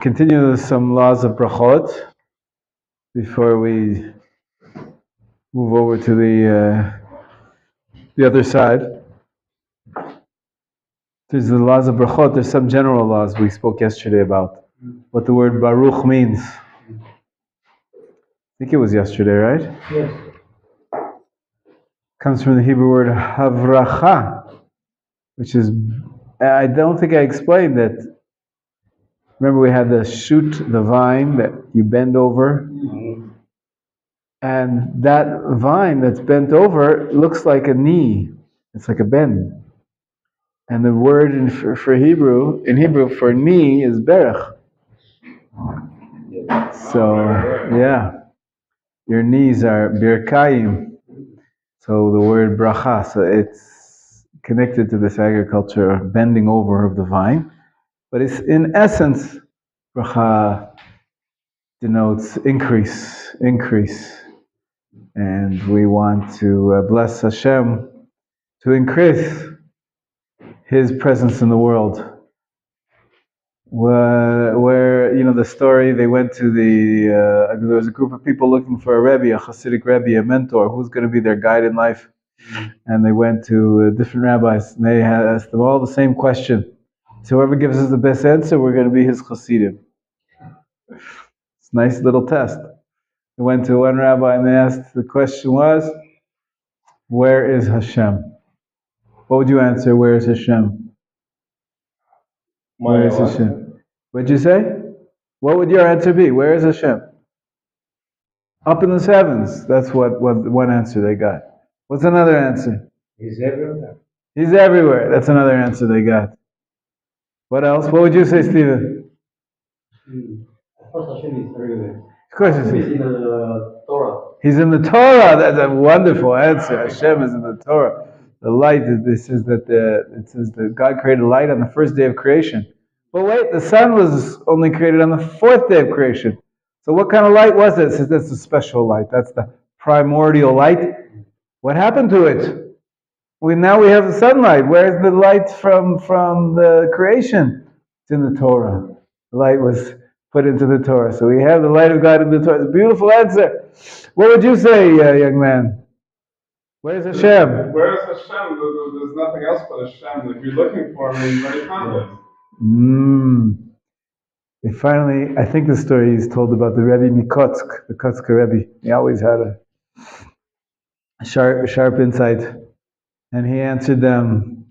Continue some laws of brachot before we move over to the other side. There's the laws of brachot. There's some general laws we spoke yesterday about what the word baruch means. I think it was yesterday, right? Yes. Comes from the Hebrew word havracha, which is, I don't think I explained that. Remember we had the shoot, the vine that you bend over? And that vine that's bent over looks like a knee. It's like a bend. And the word in Hebrew for knee is berach. So, yeah. Your knees are birkayim. So the word bracha, so it's connected to this agriculture, bending over of the vine. But it's in essence, bracha denotes increase. And we want to bless Hashem to increase His presence in the world. Where the story, they went to there was a group of people looking for a Rebbe, a Hasidic Rebbe, a mentor, who's going to be their guide in life. And they went to different rabbis, and they asked them all the same question. So whoever gives us the best answer, we're going to be his Hasidim. It's a nice little test. They went to one rabbi and they asked, the question was, where is Hashem? What would you answer, where is Hashem? Where is Hashem? What'd you say? What would your answer be? Where is Hashem? Up in the heavens. That's what one answer they got. What's another answer? He's everywhere. He's everywhere. That's another answer they got. What else? What would you say, Stephen? Of course, Hashem is everywhere. Of course, he's in the Torah. He's in the Torah. That's a wonderful answer. Hashem is in the Torah. The light. It says that God created light on the first day of creation. But wait, the sun was only created on the fourth day of creation. So what kind of light was it? It says that's a special light. That's the primordial light. What happened to it? Now we have the sunlight. Where's the light from the creation? It's in the Torah. The light was put into the Torah. So we have the light of God in the Torah. It's a beautiful answer. What would you say, young man? Where's Hashem? Where is Hashem? There's nothing else but Hashem. If you're looking for him, he's already found it. They finally, I think the story is told about the Rebbe Mikotsk, the Kotsker Rebbe. He always had a sharp insight. And he answered them,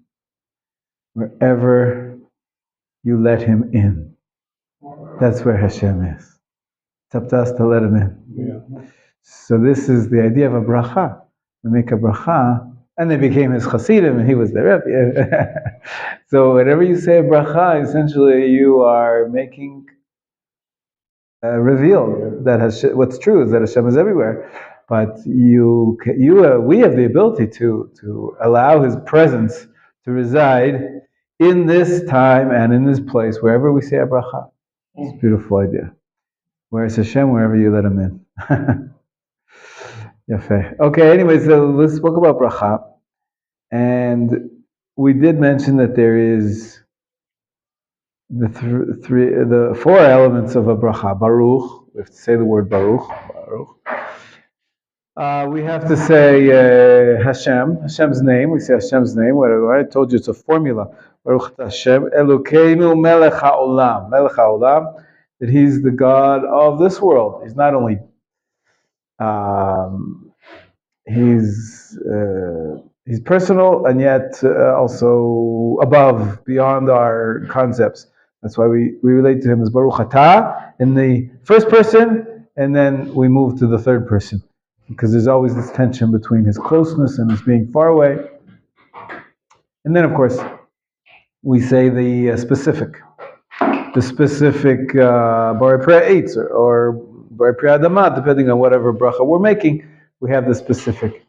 wherever you let him in, that's where Hashem is. It's up to us to let him in. Yeah. So this is the idea of a bracha. We make a bracha, and they became his Hasidim, and he was their Rebbe. So whenever you say a bracha, essentially you are making revealed that Hashem, what's true is that Hashem is everywhere. But we have the ability to allow His presence to reside in this time and in this place, wherever we say a bracha. It's a beautiful idea. Where is Hashem? Wherever you let Him in. Yafeh. Okay, anyway, so let's talk about bracha. And we did mention that there is the four elements of a bracha. Baruch, we have to say the word Baruch. We have to say Hashem's name. We say Hashem's name. I told you it's a formula. Baruch Hashem Elokeinu Melech HaOlam. Melech HaOlam, that He's the God of this world. He's not only He's personal, and yet also above, beyond our concepts. That's why we relate to Him as Baruch Atah in the first person, and then we move to the third person. Because there's always this tension between His closeness and His being far away. And then, of course, we say the specific Borei Pri Eitz or Borei Pri Adama, depending on whatever bracha we're making, we have the specific.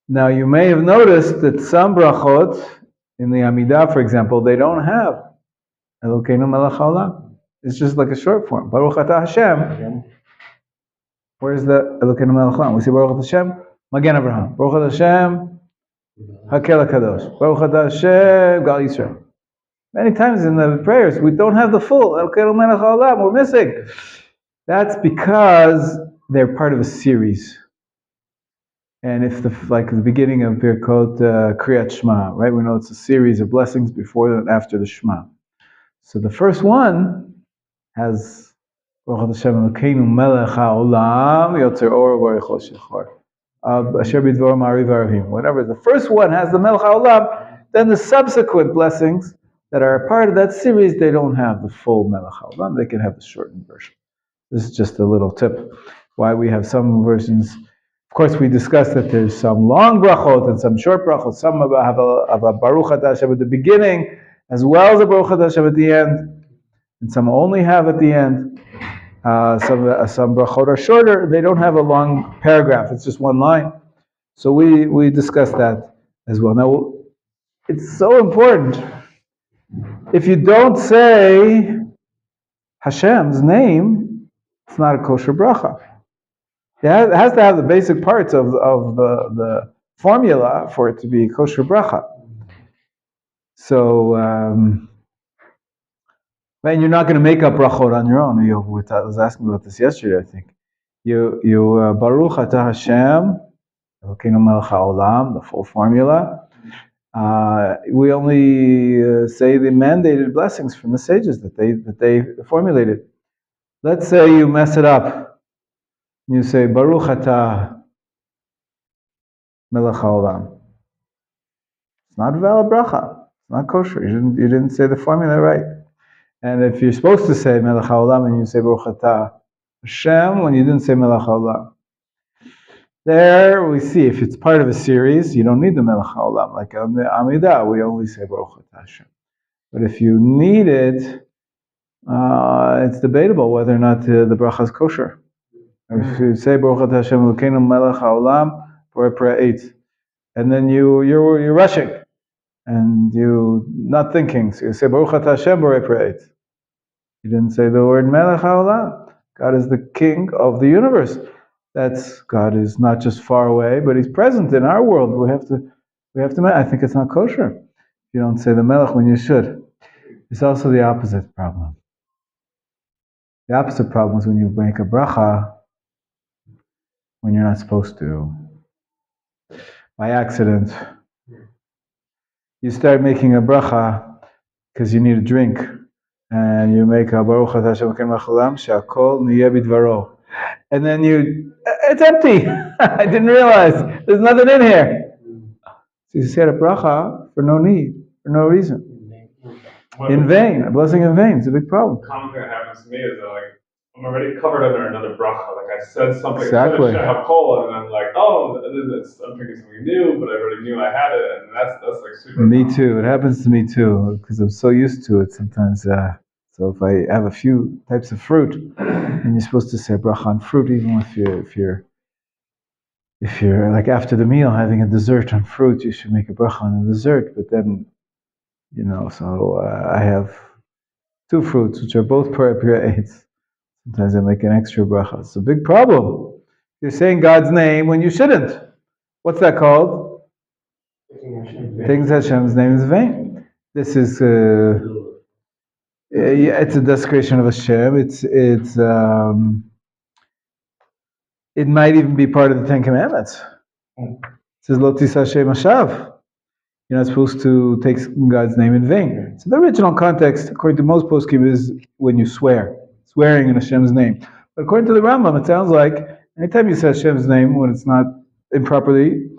Now, you may have noticed that some brachot, in the Amidah, for example, they don't have Elokeinu Melech HaOlam. It's just like a short form. Baruch Atah Hashem. Where's the Elokeinu Melech HaOlam? We say Baruch Atah Hashem, Magen Avraham. Baruch Atah Hashem, Hakel HaKadosh. Baruch Atah Hashem, Gal Yisrael. Many times in the prayers, we don't have the full Elokeinu Melech Haolam. We're missing. That's because they're part of a series. And if like the beginning of Birkot Kriyat Shema, right? We know it's a series of blessings before and after the Shema. So the first one has Baruch Hashem Elokeinu Melech Haolam Yotzer Or V'Orichol Shechor Asher B'Dvar Ma'ariv Aravim. Whatever. The first one has the Melech Haolam. Then the subsequent blessings that are a part of that series, they don't have the full Melech Haolam. They can have the shortened version. This is just a little tip. Why we have some versions. Of course, we discussed that there's some long brachot and some short brachot. Some have a Baruch Atah Hashem at the beginning, as well as a Baruch Atah Hashem at the end. And some only have at the end. Some brachot are shorter. They don't have a long paragraph. It's just one line. So we discussed that as well. Now, it's so important. If you don't say Hashem's name, it's not a kosher bracha. It has to have the basic parts of the formula for it to be a kosher bracha. So, and you're not going to make up brachot on your own. I was asking about this yesterday, I think. You Baruch Atah Hashem, Elokeinu Melech Haolam, the full formula. We only say the mandated blessings from the sages that they formulated. Let's say you mess it up. You say Baruch Atah Melech Haolam. It's not a valid bracha. It's not kosher. You didn't say the formula right. And if you're supposed to say Melech Haolam and you say Baruch Atah Hashem when you didn't say Melech Haolam, there we see if it's part of a series, you don't need the Melech Haolam. Like on the Amidah, we only say Baruch Atah Hashem. But if you need it, it's debatable whether or not the bracha is kosher. If you say Baruch Atah Hashem Elokeinu Melech Haolam for prayer 8, and then you're rushing and you not thinking, so you say Baruch Atah Hashem for prayer 8. You didn't say the word Melech Haolam. God is the King of the universe. God is not just far away, but He's present in our world. We have to. I think it's not kosher. You don't say the Melech when you should. It's also the opposite problem. The opposite problem is when you make a bracha when you're not supposed to. By accident. You start making a bracha because you need a drink. And you make a Baruch Atah Hashem Elokeinu Melech Haolam She'akol Niyeh B'Dvaro. And then it's empty. I didn't realize. There's nothing in here. So you said a bracha for no need, for no reason. In vain. A blessing in vain. It's a big problem. The common thing that happens to me is that, like, I'm already covered under another bracha. Like, I said something, Exactly. and I'm like, oh, I'm thinking something new, but I already knew I had it, and that's like super. Me too. It happens to me too, because I'm so used to it sometimes. So if I have a few types of fruit, and you're supposed to say bracha on fruit, even if you're like after the meal having a dessert on fruit, you should make a bracha on the dessert. But then, so I have two fruits which are both prior 8. Sometimes I make an extra bracha. It's a big problem. You're saying God's name when you shouldn't. What's that called? Taking Hashem's name is vain. This is it's a desecration of Hashem. It might even be part of the Ten Commandments. It says Lo Tisah Shem Hashav. You're not supposed to take God's name in vain. So the original context, according to most poskim, is when you swear. Swearing in Hashem's name. But according to the Rambam, it sounds like anytime you say Hashem's name when it's not improperly,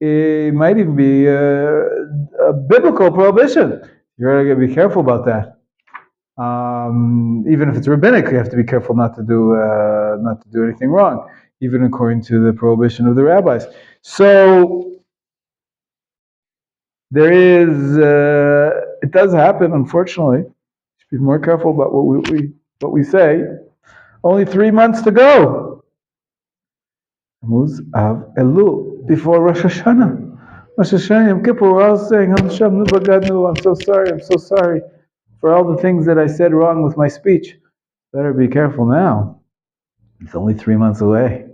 it might even be a biblical prohibition. You're going to be careful about that. Even if it's rabbinic, you have to be careful not to do anything wrong, even according to the prohibition of the rabbis. So there is, it does happen, unfortunately. You should be more careful about what we say. Only 3 months to go. Tammuz Av Elul, before Rosh Hashanah. Rosh Hashanah, Yom Kippur, we're all saying, I'm so sorry for all the things that I said wrong with my speech. Better be careful now. It's only 3 months away.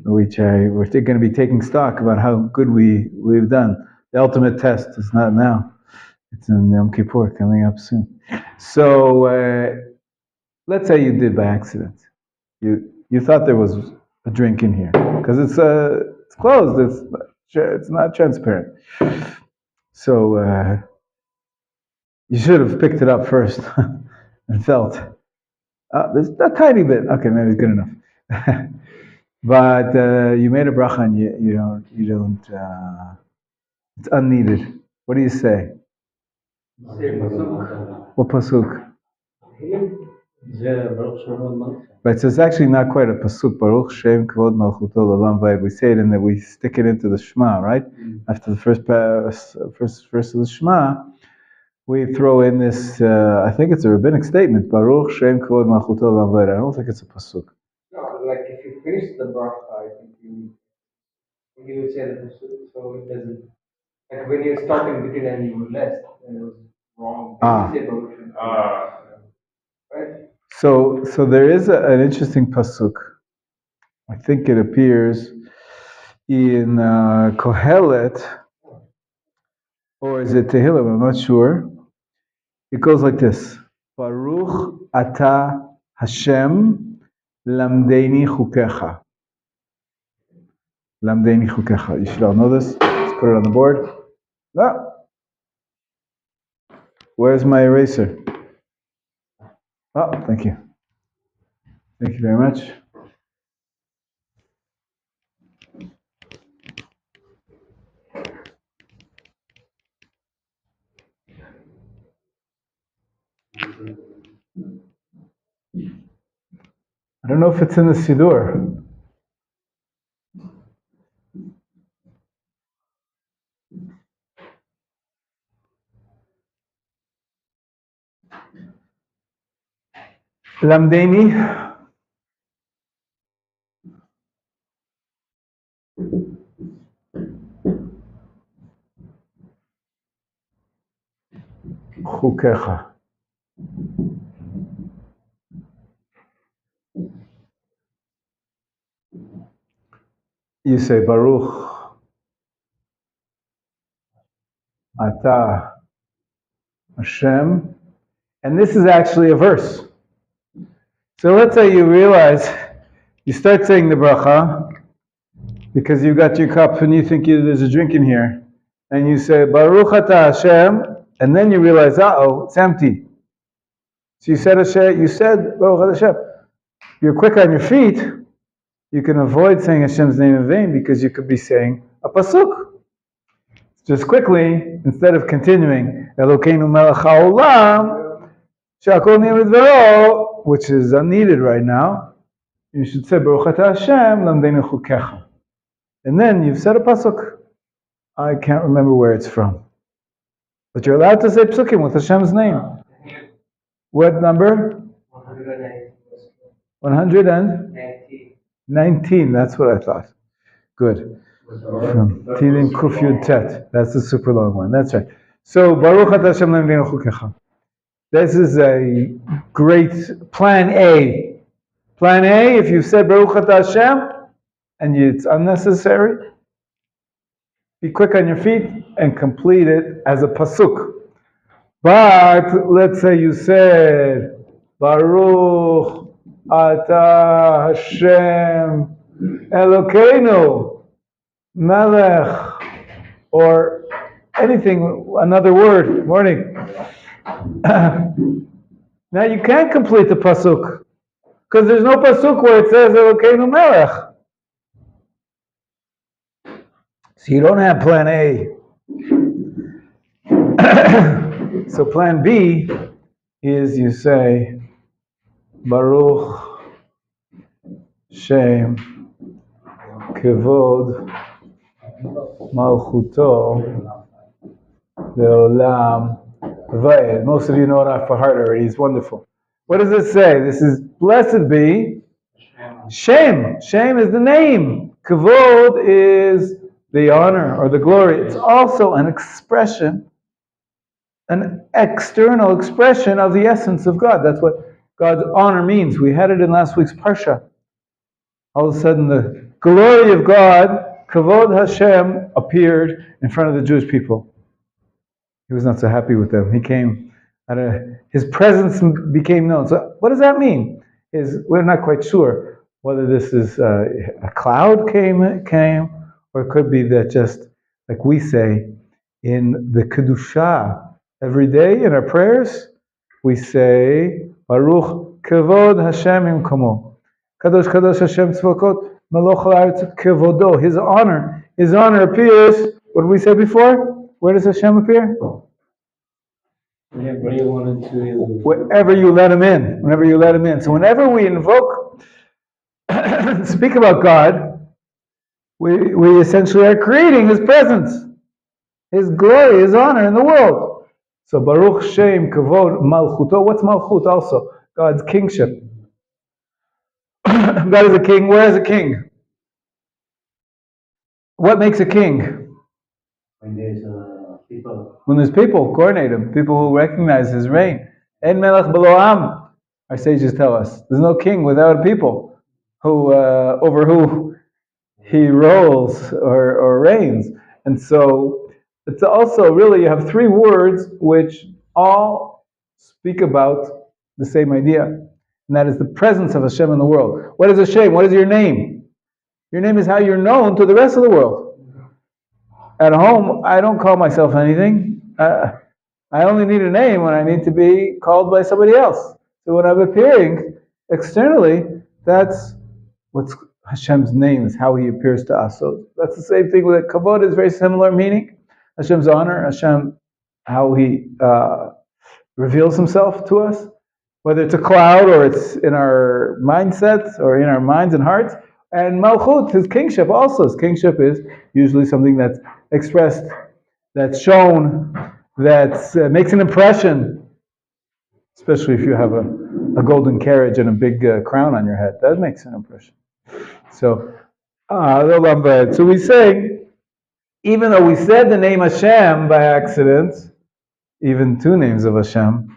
We're going to be taking stock about how good we've done. The ultimate test is not now. It's in Yom Kippur coming up soon. So let's say you did by accident. You thought there was a drink in here because it's closed. It's not transparent. So you should have picked it up first and felt. There's a tiny bit. Okay, maybe it's good enough. But you made a bracha and you don't. It's unneeded. What do you say? What pasuk? Right, so it's actually not quite a pasuk. Baruch Shem Kvod Malchuto L'Olam Vayed. We say it in that we stick it into the Shema, right? After the first verse of the Shema, we throw in this. I think it's a rabbinic statement. Baruch Shem Kvod Malchuto L'Olam Vayed. I don't think it's a pasuk. No, like if you finish the bracha, I think you would say the pasuk, so it doesn't. Like when you're stopping between and you were less, then it was wrong. You say Baruch Shem. Right? So there is an interesting pasuk. I think it appears in Kohelet, or is it Tehillim? I'm not sure. It goes like this: Baruch Ata Hashem Lamdeini Chukecha. Lamdeini Chukecha. You should all know this. Let's put it on the board. No. Where's my eraser? Oh, thank you. Thank you very much. I don't know if it's in the Siddur. Lamdeini. Chukecha. You say Baruch Ata Hashem, and this is actually a verse. So let's say you realize you start saying the bracha because you got your cup and you think there's a drink in here, and you say Baruch Ata Hashem, and then you realize, it's empty. So you said Hashem, you said Baruch Ata Hashem. You're quick on your feet. You can avoid saying Hashem's name in vain because you could be saying a pasuk. Just quickly, instead of continuing Elokeinu melech haolam, she'akol niyeh midvaro, which is unneeded right now, you should say Baruch Ata Hashem lamdeinu chukecha. And then you've said a pasuk. I can't remember where it's from. But you're allowed to say psukim with Hashem's name. What number? 119. That's what I thought. Good. From Tilim Kuf Yud Tet. That's the super long one. That's right. So Baruch Ata Hashem lamdeinu chukecha. This is a great plan A. Plan A, if you said Baruch Ata Hashem and it's unnecessary, be quick on your feet and complete it as a pasuk. But let's say you said Baruch Ata Hashem Elokeinu Melech, or anything, another word. Morning. Now you can't complete the pasuk because there's no pasuk where it says Elokeinu Melech. So you don't have plan A. So plan B is you say Baruch Shem Kevod Malchuto Leolam Vayed. Most of you know it off by heart already. It's wonderful. What does it say? This is blessed be Shem. Shem is the name. Kavod is the honor or the glory. It's also an expression, an external expression of the essence of God. That's what God's honor means. We had it in last week's Parsha. All of a sudden, the glory of God, Kavod Hashem, appeared in front of the Jewish people. he was not so happy with them. He came, his presence became known. So what does that mean? We're not quite sure whether this is a cloud came, or it could be that just like we say in the Kedusha every day in our prayers, we say Baruch Kevod Hashem Imkomo. Kadosh Kadosh Hashem Tzvokot Meloch Haaretz Kevodo. His honor appears. What did we say before? Where does Hashem appear? Whenever you wanted to. Wherever you let him in. Whenever you let him in. So whenever we invoke, speak about God, we essentially are creating His presence, His glory, His honor in the world. So Baruch Shem Kavod Malchuto. What's Malchut also? God's kingship. God is a king. Where is a king? What makes a king? When there's people. When there's people, coordinate him, people who recognize his reign. En melech belo am. Our sages tell us there's no king without a people who over who he rules or reigns. And so it's also really you have three words which all speak about the same idea, and that is the presence of Hashem in the world. What is Hashem? What is your name? Your name is how you're known to the rest of the world. At home, I don't call myself anything. I only need a name when I need to be called by somebody else. So when I'm appearing externally, that's what's Hashem's name, is how He appears to us. So that's the same thing with Kavod, is very similar meaning. Hashem's honor, Hashem, how He reveals Himself to us, whether it's a cloud or it's in our mindsets or in our minds and hearts. And Malchut, His kingship also. His kingship is usually something that's expressed, that's shown, that makes an impression, especially if you have a golden carriage and a big crown on your head. That makes an impression. So we say, even though we said the name Hashem by accident, even two names of Hashem,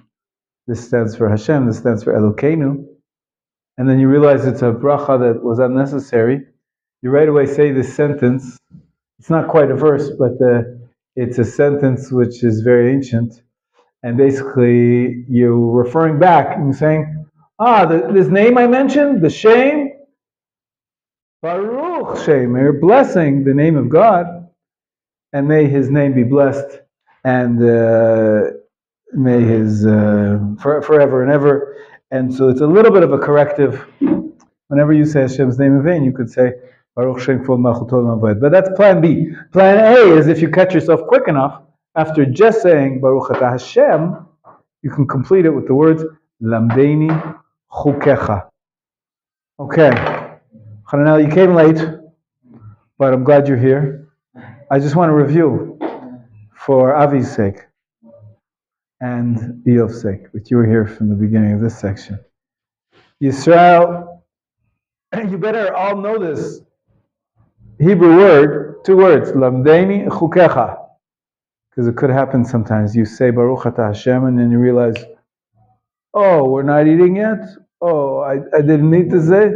this stands for Hashem, this stands for Elokeinu, and then you realize it's a bracha that was unnecessary, you right away say this sentence. It's not quite a verse, but it's a sentence which is very ancient. And basically, you're referring back and saying, this name I mentioned, the Shem, Baruch Shem, you're blessing the name of God, and may His name be blessed, and may His forever and ever. And so it's a little bit of a corrective. Whenever you say Hashem's name in vain, you could say Baruch Shem Kvod Malchuto L'Aved. But that's plan B. Plan A is if you catch yourself quick enough, after just saying Baruch Atah Hashem, you can complete it with the words Lamdeini Chukecha. Okay, Hananel, you came late, but I'm glad you're here. I just want to review for Avi's sake and Eov's sake, but you were here from the beginning of this section. Yisrael, you better all know this Hebrew word, two words, Lamdeini Chukecha. Because it could happen sometimes. You say Baruch Atah Hashem and then you realize, oh, we're not eating yet? Oh, I didn't need to say?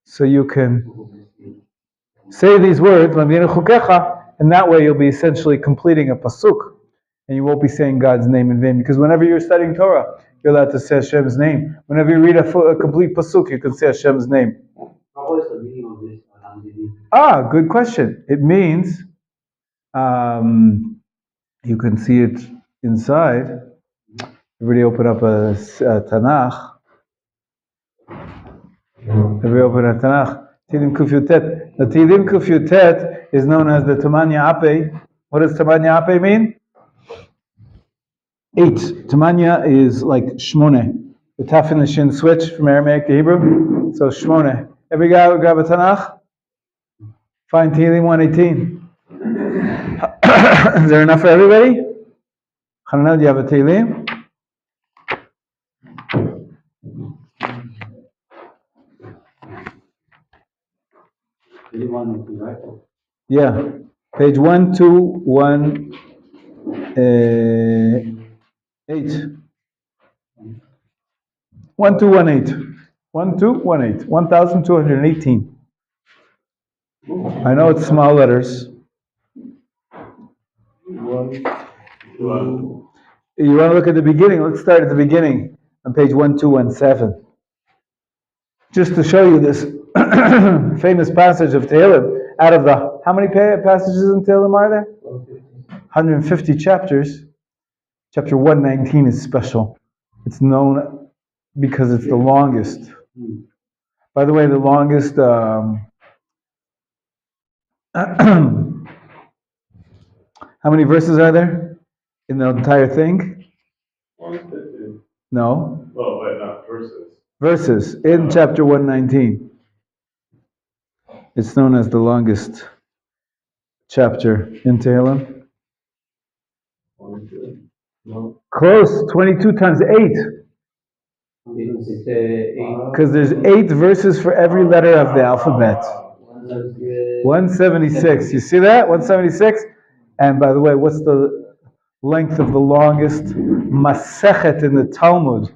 So you can say these words, Lamdeini Chukecha, and that way you'll be essentially completing a pasuk. And you won't be saying God's name in vain. Because whenever you're studying Torah, you're allowed to say Hashem's name. Whenever you read a complete pasuk, you can say Hashem's name. What is the meaning of this? Good question. It means, you can see it inside. Everybody open up a Tanakh. Everybody open a Tanakh. Tilim Kuf Yutet. The Tilim Kuf Yutet is known as the Tamanya Ape. What does Tamanya Ape mean? 8. Tamanya is like Shmone. The Taf and the Shin switch from Aramaic to Hebrew. So Shmone. Every guy would grab a Tanakh. Find Tehillim 118. Is there enough for everybody? Hananel, do you have a Tehillim? Yeah. Page 1218. 1218. 1218. 1218. I know it's small letters. You want to look at the beginning? Let's start at the beginning on page 1217. Just to show you this famous passage of Tehillim. Out of the, how many passages in Tehillim are there? 150 chapters. Chapter 119 is special. It's known because it's the longest. By the way, the longest, how many verses are there in the entire thing? 150. No. Oh, wait, not verses. Verses in chapter 119. It's known as the longest chapter in Tehillim. Close, 22 times 8. Because there's 8 verses for every letter of the alphabet. 176. You see that? 176. And by the way, what's the length of the longest Masechet in the Talmud?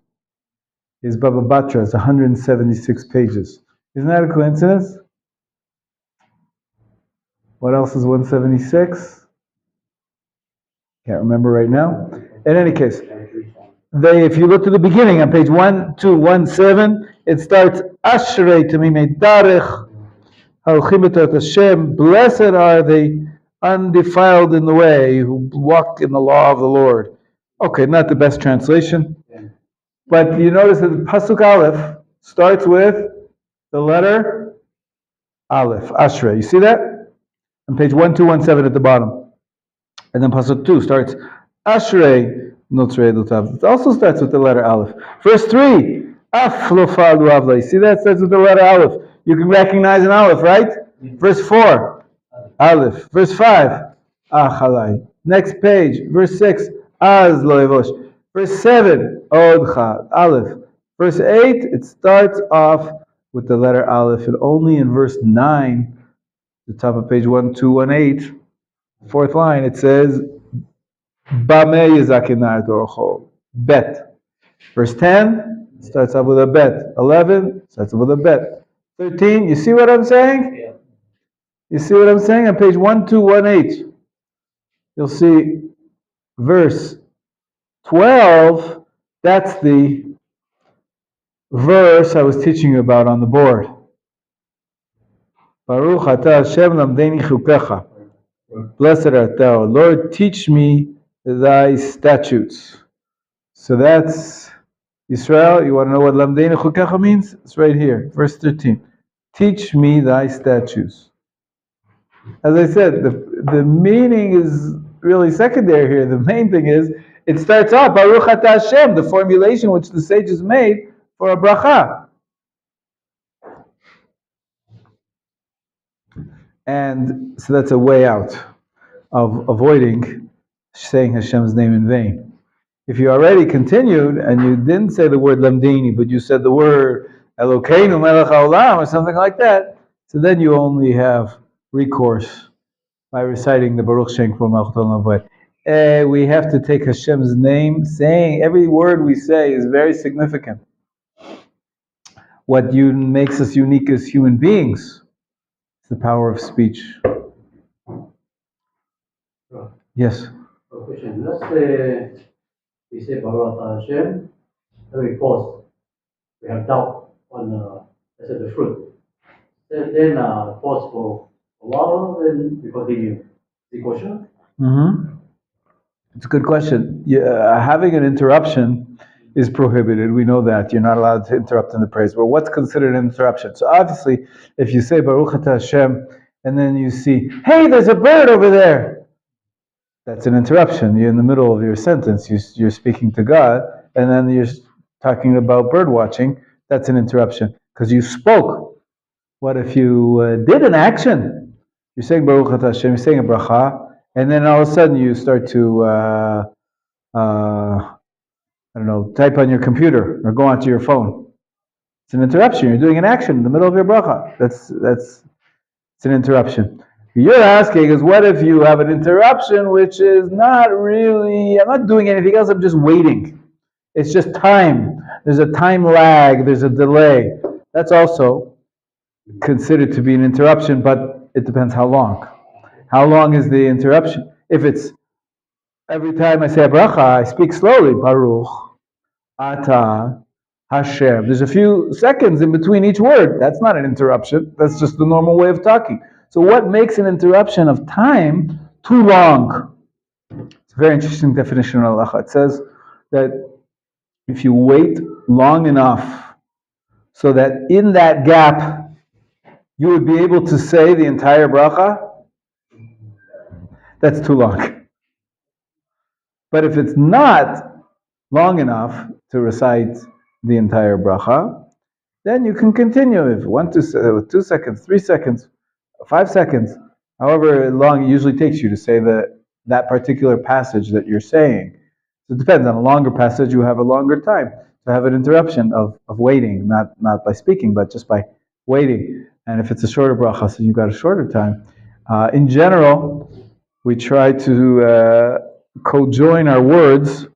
Is Baba Batra. It's 176 pages. Isn't that a coincidence? What else is 176? Can't remember right now. In any case, if you look to the beginning on page 1217, it starts Ashrei Tamimei Darech Halchim B'Torah Hashem. Blessed are they undefiled in the way who walk in the law of the Lord. Okay, not the best translation, but you notice that the Pasuk Aleph starts with the letter Aleph, Ashrei. You see that? On page 1217 at the bottom. And then Pasuk 2 starts Ashrei Notzrei Lutav. It also starts with the letter Aleph. Verse 3, Af lo fa'alu avla. You see that? It starts with the letter Aleph. You can recognize an Aleph, right? Verse 4, Aleph. Verse 5, Achalai. Next page, verse 6, Az lo evosh. Verse 7, Odcha, Aleph. Verse 8, it starts off with the letter Aleph. And only in verse 9, the top of page 1218, fourth line, it says, Bameh Yizakinar Dorocho. Bet. Verse 10 starts off with a bet. 11 starts off with a bet. 13, you see what I'm saying? Yeah. You see what I'm saying? On page 1218, you'll see verse 12. That's the verse I was teaching you about on the board. Baruch atah Hashem lamdeni chukecha. Blessed art thou. Lord, teach me thy statutes. So that's Israel. You want to know what lamdeni chukecha means? It's right here, verse 13. Teach me thy statutes. As I said, the meaning is really secondary here. The main thing is, it starts off, Baruch atah Hashem, the formulation which the sages made for a bracha. And so that's a way out of avoiding saying Hashem's name in vain. If you already continued and you didn't say the word lamdini, but you said the word Elokeinu melech haolam or something like that, so then you only have recourse by reciting the Baruch Shem Kol Malchut Olam Vayet. We have to take Hashem's name. Saying every word we say is very significant. What makes us unique as human beings is the power of speech. Yes. Question. Let's say we say Baruch Atah Hashem, then we pause. We have doubt on let's say the fruit. Then pause for a while, then we continue. The question? Mm-hmm. It's a good question. Having an interruption is prohibited. We know that. You're not allowed to interrupt in the praise. But what's considered an interruption? So obviously, if you say Baruch Atah Hashem, and then you see, hey, there's a bird over there, that's an interruption. You're in the middle of your sentence. You're speaking to God, and then you're talking about bird watching. That's an interruption because you spoke. What if you did an action? You're saying Baruch Atah Hashem, you're saying a bracha, and then all of a sudden you start to, type on your computer or go onto your phone. It's an interruption. You're doing an action in the middle of your bracha. It's an interruption. You're asking is, what if you have an interruption which is not really, I'm not doing anything else, I'm just waiting. It's just time. There's a time lag, there's a delay. That's also considered to be an interruption, but it depends how long. How long is the interruption? If it's every time I say a bracha, I speak slowly. Baruch, Ata, Hashem. There's a few seconds in between each word. That's not an interruption. That's just the normal way of talking. So what makes an interruption of time too long? It's a very interesting definition in halacha. It says that if you wait long enough so that in that gap you would be able to say the entire bracha, that's too long. But if it's not long enough to recite the entire bracha, then you can continue if 2 seconds, 3 seconds, 5 seconds, however long it usually takes you to say that particular passage that you're saying. So it depends. On a longer passage, you have a longer time to have an interruption of waiting, not by speaking, but just by waiting. And if it's a shorter bracha, so you've got a shorter time. In general, we try to co-join our words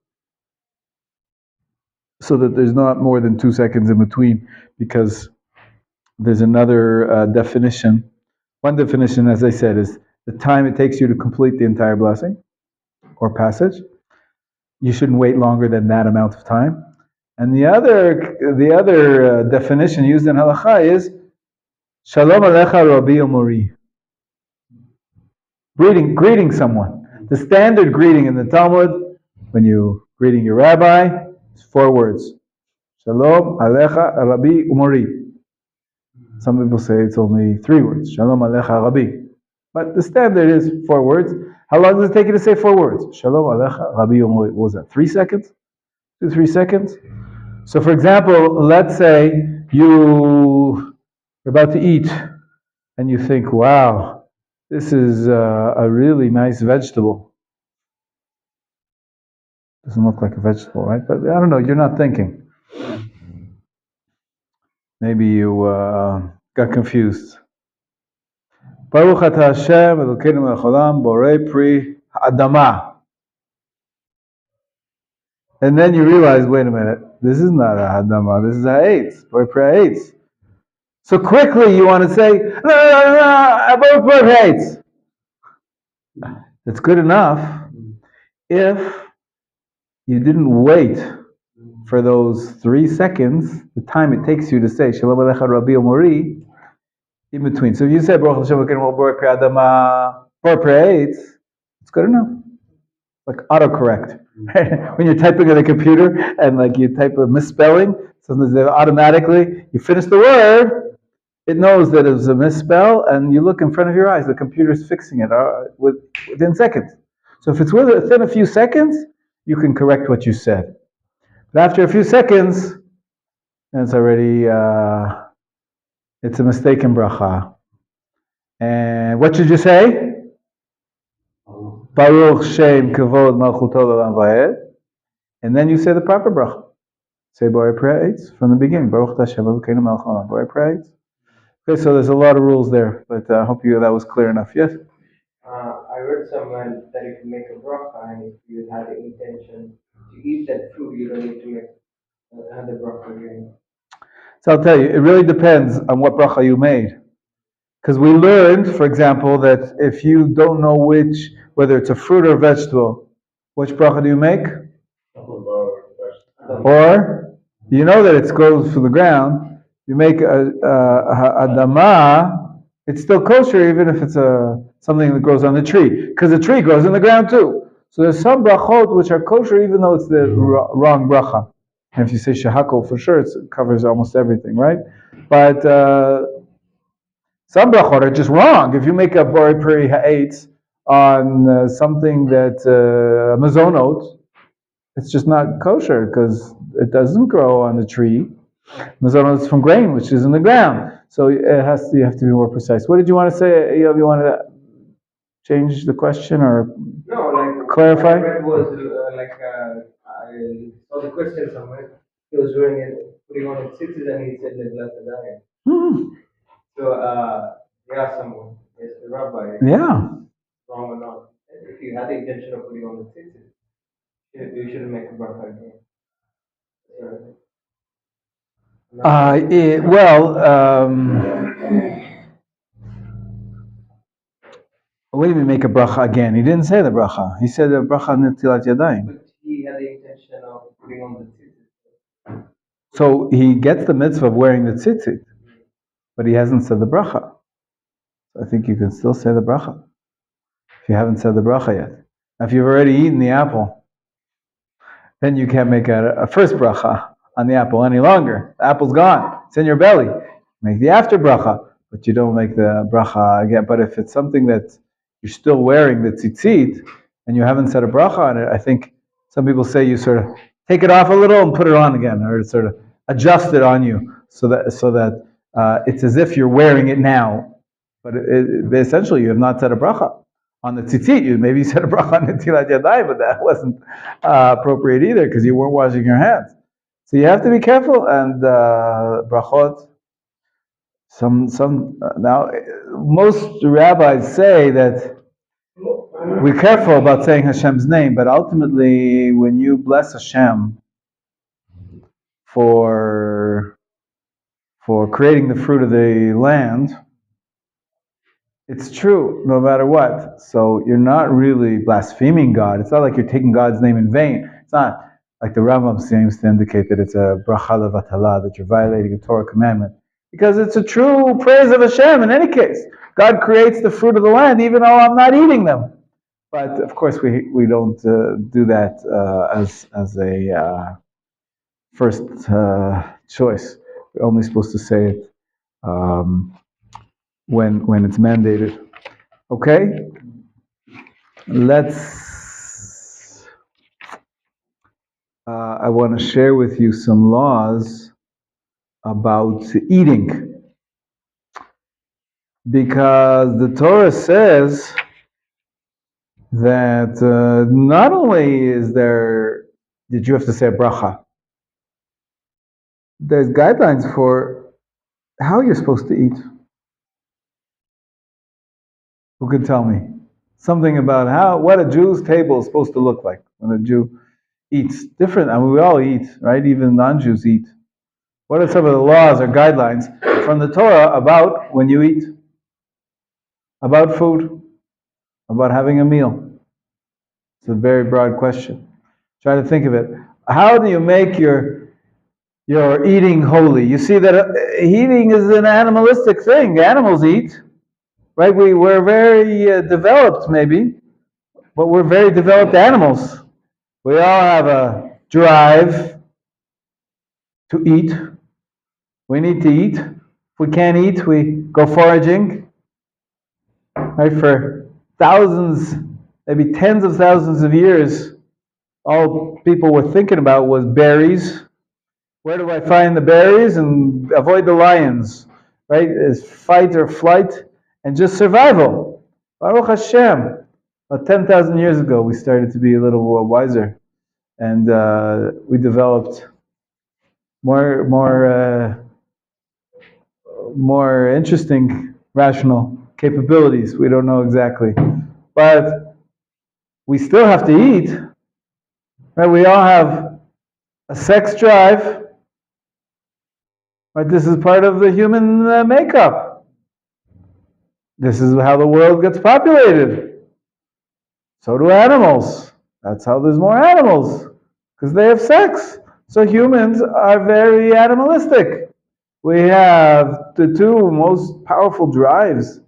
so that there's not more than 2 seconds in between, because there's another definition. One definition, as I said, is the time it takes you to complete the entire blessing or passage. You shouldn't wait longer than that amount of time. And the other definition used in halacha is Shalom Alecha Rabbi Umori. Greeting someone. The standard greeting in the Talmud, when you greeting your rabbi, is 4 words. Shalom Alecha Rabbi Umori. Some people say it's only 3 words. Shalom Alecha Rabbi. But the standard is 4 words. How long does it take you to say 4 words? Shalom Alecha Rabbi Umori. What was that? 3 seconds? 2-3 seconds? So for example, let's say you're about to eat and you think, wow, this is a really nice vegetable. Doesn't look like a vegetable, right? But I don't know, you're not thinking. Maybe you got confused. Baruch atah Hashem Elokeinu melech haolam borei pri ha'adama. And then you realize, wait a minute, this is not a hadama, this is a ha'etz, borei pri ha'etz. So quickly you want to say, no, borei pri ha'etz. That's good enough if you didn't wait for those 3 seconds, the time it takes you to say Shalom Alecha Rabbi Umori, in between. So if you say Baruch Hashem Elokeinu borei pri ha'adama borei pri ha'etz, it's good enough. Like autocorrect. When you're typing on a computer and like you type a misspelling, sometimes they automatically, you finish the word, it knows that it was a misspell, and you look in front of your eyes, the computer's fixing it within seconds. So if it's within a few seconds, you can correct what you said. But after a few seconds, then it's already, it's a mistaken bracha. And what should you say? Baruch Shem Kavod Malchuto L'Olam Va'ed. And then you say the proper bracha. Say Borei Pri Ha'etz from the beginning. Baruch Hashem Elokeinu melech haolam Borei Pri Ha'etz. Okay, so there's a lot of rules there, but I hope that was clear enough. Yes? I read somewhere that if you make a bracha and if you had the intention to eat that food, you don't need to make another bracha again. So I'll tell you, it really depends on what bracha you made. Because we learned, for example, that if you don't know whether it's a fruit or vegetable, which bracha do you make? Or you know that it goes to the ground, you make a adama, it's still kosher even if it's something that grows on the tree, because the tree grows in the ground too. So there's some brachot which are kosher even though it's the wrong bracha. And if you say shehakol, for sure it covers almost everything, right? But some brachot are just wrong. If you make a borei pri ha'etz on something that mazonot, it's just not kosher because it doesn't grow on the tree. Mazonot is from grain, which is in the ground. So you have to be more precise. What did you want to say? You wanted to change the question or No, like clarify? what I read was I saw the question somewhere. He was putting on his tzitzis and he said that that's a diet. So they asked someone, yes, the rabbi, Yeah. wrong or not? If you had the intention of putting on the tzitzis, you shouldn't make a bracha again. What do you mean make a bracha again? He didn't say the bracha. He said the bracha netilat yadayim. But he had the intention of putting on the tzitzit. So he gets the mitzvah of wearing the tzitzit, but he hasn't said the bracha. So I think you can still say the bracha if you haven't said the bracha yet. Now, if you've already eaten the apple, then you can't make a first bracha on the apple any longer. The apple's gone. It's in your belly. Make the after bracha, but you don't make the bracha again. But if it's something that you're still wearing, the tzitzit, and you haven't said a bracha on it, I think some people say you sort of take it off a little and put it on again, or sort of adjust it on you so that it's as if you're wearing it now. But essentially, you have not said a bracha on the tzitzit. You maybe said a bracha on netilat yadayim, but that wasn't appropriate either because you weren't washing your hands. So you have to be careful. And brachot. Now, most rabbis say that we're careful about saying Hashem's name, but ultimately, when you bless Hashem for creating the fruit of the land, it's true no matter what. So you're not really blaspheming God. It's not like you're taking God's name in vain. It's not like the Rambam seems to indicate that it's a bracha levatala, that you're violating a Torah commandment. Because it's a true praise of Hashem in any case. God creates the fruit of the land even though I'm not eating them. But of course we don't do that as a first choice. We're only supposed to say it when it's mandated. Okay? I want to share with you some laws about eating. Because the Torah says that not only did you have to say a bracha, there's guidelines for how you're supposed to eat. Who can tell me? Something about what a Jew's table is supposed to look like when a Jew eats. Different, I mean, we all eat, right? Even non-Jews eat. What are some of the laws or guidelines from the Torah about when you eat? About food? About having a meal? It's a very broad question. Try to think of it. How do you make your eating holy? You see that eating is an animalistic thing. Animals eat, right? We're very developed, maybe, but we're very developed animals. We all have a drive to eat. We need to eat. If we can't eat, we go foraging. Right? For thousands, maybe tens of thousands of years, all people were thinking about was berries. Where do I find the berries and avoid the lions? Right? Is fight or flight and just survival. Baruch Hashem. About 10,000 years ago, we started to be a little wiser, and we developed more interesting rational capabilities. We don't know exactly, but we still have to eat. Right? We all have a sex drive. Right? This is part of the human makeup. This is how the world gets populated. So do animals. That's how there's more animals, because they have sex. So humans are very animalistic. We have the two most powerful drives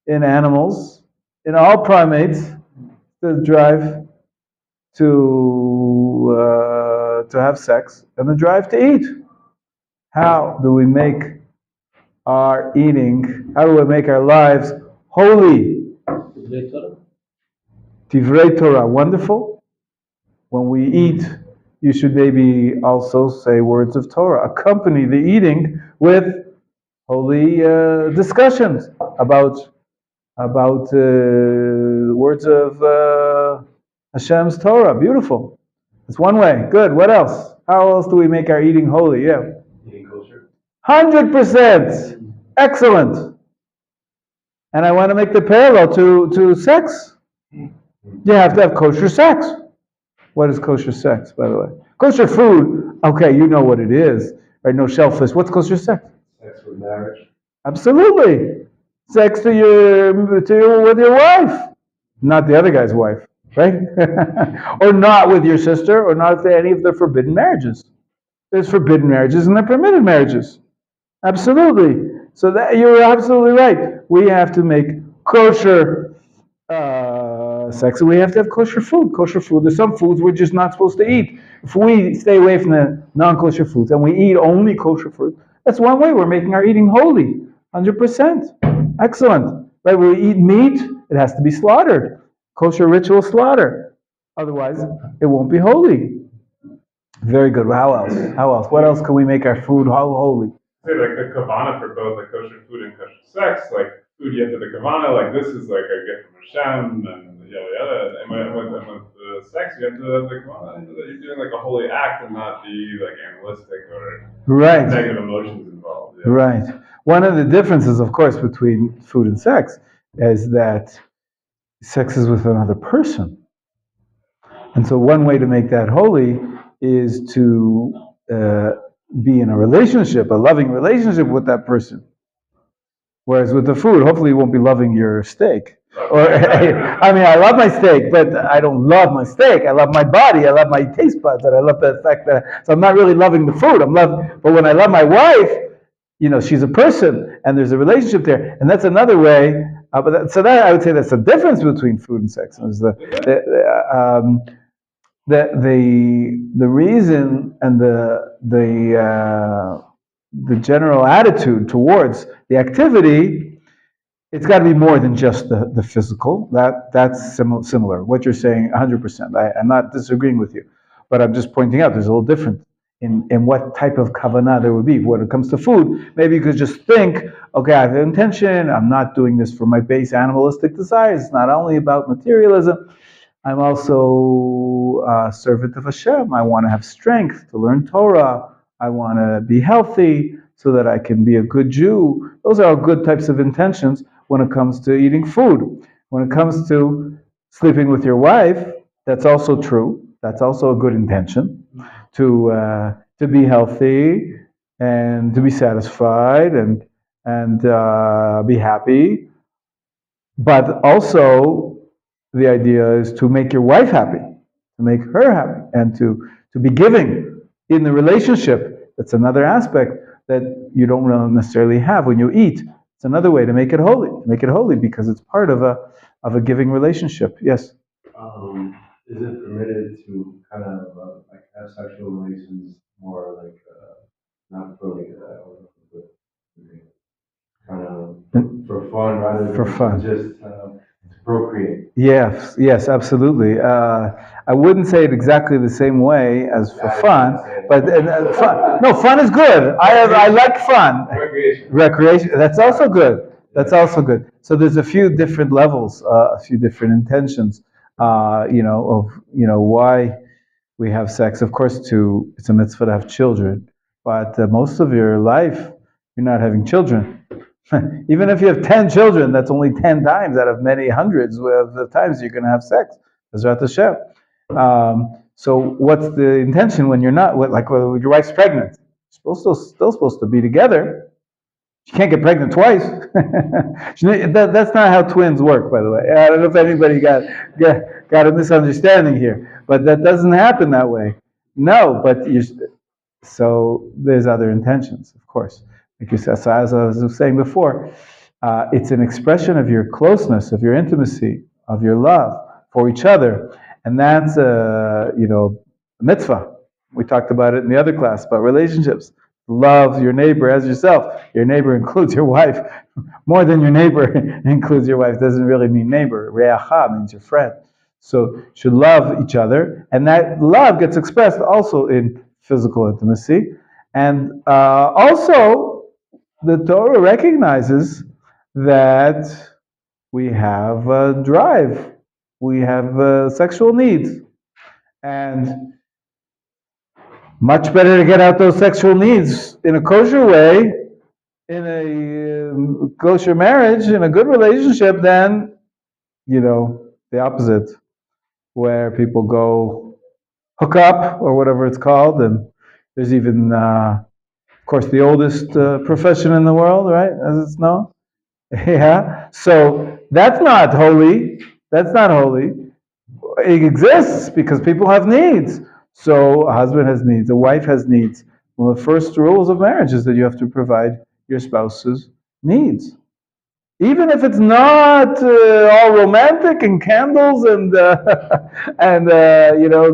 in animals, in all primates, the drive to have sex and the drive to eat. How do we make our eating, how do we make our lives holy? Divrei Torah, wonderful. When we eat, you should maybe also say words of Torah. Accompany the eating with holy discussions about words of Hashem's Torah. Beautiful. That's one way. Good. What else? How else do we make our eating holy? Yeah. Eating kosher. 100%. Excellent. And I want to make the parallel to sex. You have to have kosher sex. What is kosher sex, by the way? Kosher food, okay, you know what it is. Right? No shellfish. What's kosher sex? Sex for marriage. Absolutely. Sex with your wife. not the other guy's wife, right? Or not with your sister, or not any of the forbidden marriages. There's forbidden marriages and there are permitted marriages. Absolutely. So that you're absolutely right. We have to make kosher sex, and we have to have kosher food. Kosher food. There's some foods we're just not supposed to eat. If we stay away from the non-kosher foods and we eat only kosher food, that's one way we're making our eating holy. 100%. Excellent. Right? When we eat meat, it has to be slaughtered. Kosher ritual slaughter. Otherwise, it won't be holy. Very good. How else? How else? What else can we make our food holy? Say like the kavana for both like kosher food and kosher sex, like food you have to the kavana, like this is like a gift from Hashem and yada yada. And with the sex, you have to have the kavana that you're doing like a holy act and not be like animalistic or Right. negative emotions involved. Yeah. Right. One of the differences, of course, between food and sex is that sex is with another person. And so one way to make that holy is to be in a relationship, a loving relationship with that person. Whereas with the food, hopefully you won't be loving your steak. Or, I mean, I love my steak, but I don't love my steak. I love my body. I love my taste buds, and I love the fact that. So I'm not really loving the food. But when I love my wife, she's a person, and there's a relationship there, and that's another way. So that I would say that's the difference between food and sex. Is the reason and the general attitude towards the activity, it's got to be more than just the physical. That's similar. What you're saying, 100%. I'm not disagreeing with you, but I'm just pointing out there's a little different in what type of kavanah there would be. When it comes to food, maybe you could just think, okay, I have an intention. I'm not doing this for my base animalistic desires. It's not only about materialism. I'm also a servant of Hashem. I want to have strength to learn Torah. I want to be healthy so that I can be a good Jew. Those are all good types of intentions when it comes to eating food. When it comes to sleeping with your wife, that's also true. That's also a good intention to be healthy and to be satisfied and be happy. But also, the idea is to make your wife happy, to make her happy, and to be giving in the relationship. That's another aspect that you don't really necessarily have when you eat. It's another way to make it holy, because it's part of a giving relationship. Yes? Is it permitted to kind of like have sexual relations more like not fully kind of for fun rather than just to procreate? Yes, absolutely. I wouldn't say it exactly the same way as for fun, but fun. No, fun is good. I like fun. Recreation. That's also good. That's also good. So there's a few different levels, a few different intentions. Why we have sex. Of course, it's a mitzvah to have children, but most of your life you're not having children. Even if you have 10 children, that's only 10 times out of many hundreds of the times you're going to have sex. Bezrat Hashem. So what's the intention when you're not, when your wife's pregnant? You're still supposed to be together. She can't get pregnant twice. That's not how twins work, by the way. I don't know if anybody got a misunderstanding here, but that doesn't happen that way. No, but so there's other intentions, of course. Like you said, so as I was saying before, it's an expression of your closeness, of your intimacy, of your love for each other, and that's a mitzvah. We talked about it in the other class about relationships. Love your neighbor as yourself. Your neighbor includes your wife. More than your neighbor includes your wife. Doesn't really mean neighbor. Re'acha means your friend. So you should love each other, and that love gets expressed also in physical intimacy, and also the Torah recognizes that we have a drive, we have sexual needs, and much better to get out those sexual needs in a kosher way, in a kosher marriage, in a good relationship, than the opposite, where people go hook up or whatever it's called, and there's even, of course, the oldest profession in the world, right, as it's known. Yeah, so that's not holy. That's not holy. It exists because people have needs. So a husband has needs, a wife has needs. Well, the first rules of marriage is that you have to provide your spouse's needs. Even if it's not all romantic and candles and and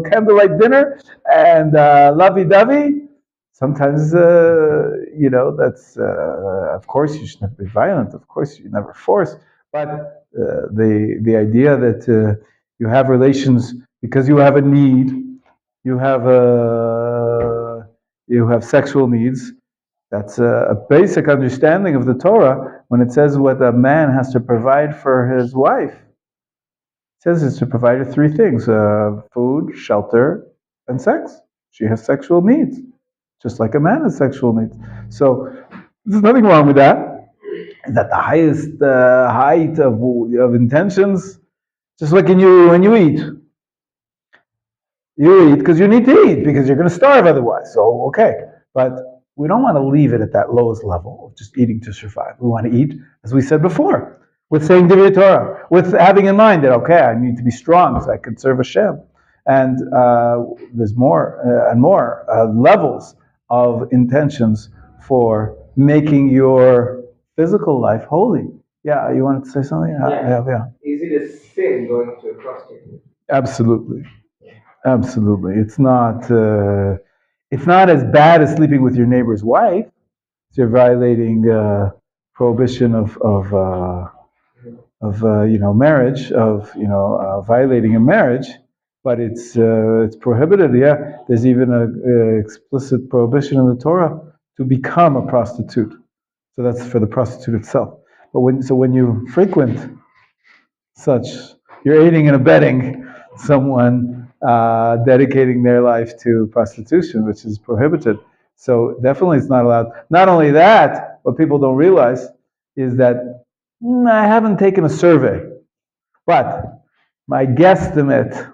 candlelight dinner and lovey-dovey, sometimes that's of course you should never be violent. Of course you never force. But the idea that you have relations because you have a need, you have sexual needs. That's a basic understanding of the Torah when it says what a man has to provide for his wife. It says it's to provide her three things: food, shelter, and sex. She has sexual needs, just like a man has sexual needs. So there's nothing wrong with that. Is that the highest height of intentions? Just like when you eat. You eat because you need to eat because you're going to starve otherwise. So, okay. But we don't want to leave it at that lowest level of just eating to survive. We want to eat, as we said before, with saying Divrei Torah, with having in mind that, okay, I need to be strong so I can serve Hashem. And there's more and more levels of intentions for making your physical life holy. Yeah, you wanted to say something? Yeah. Is it a sin going to a prostitute? Absolutely. Absolutely, it's not as bad as sleeping with your neighbor's wife. So you're violating prohibition of marriage, of violating a marriage, but it's prohibited. Yeah, there's even a explicit prohibition in the Torah to become a prostitute. So that's for the prostitute itself. But when you frequent such, you're aiding and abetting someone dedicating their life to prostitution, which is prohibited. So definitely it's not allowed. Not only that, what people don't realize is that I haven't taken a survey, but my guesstimate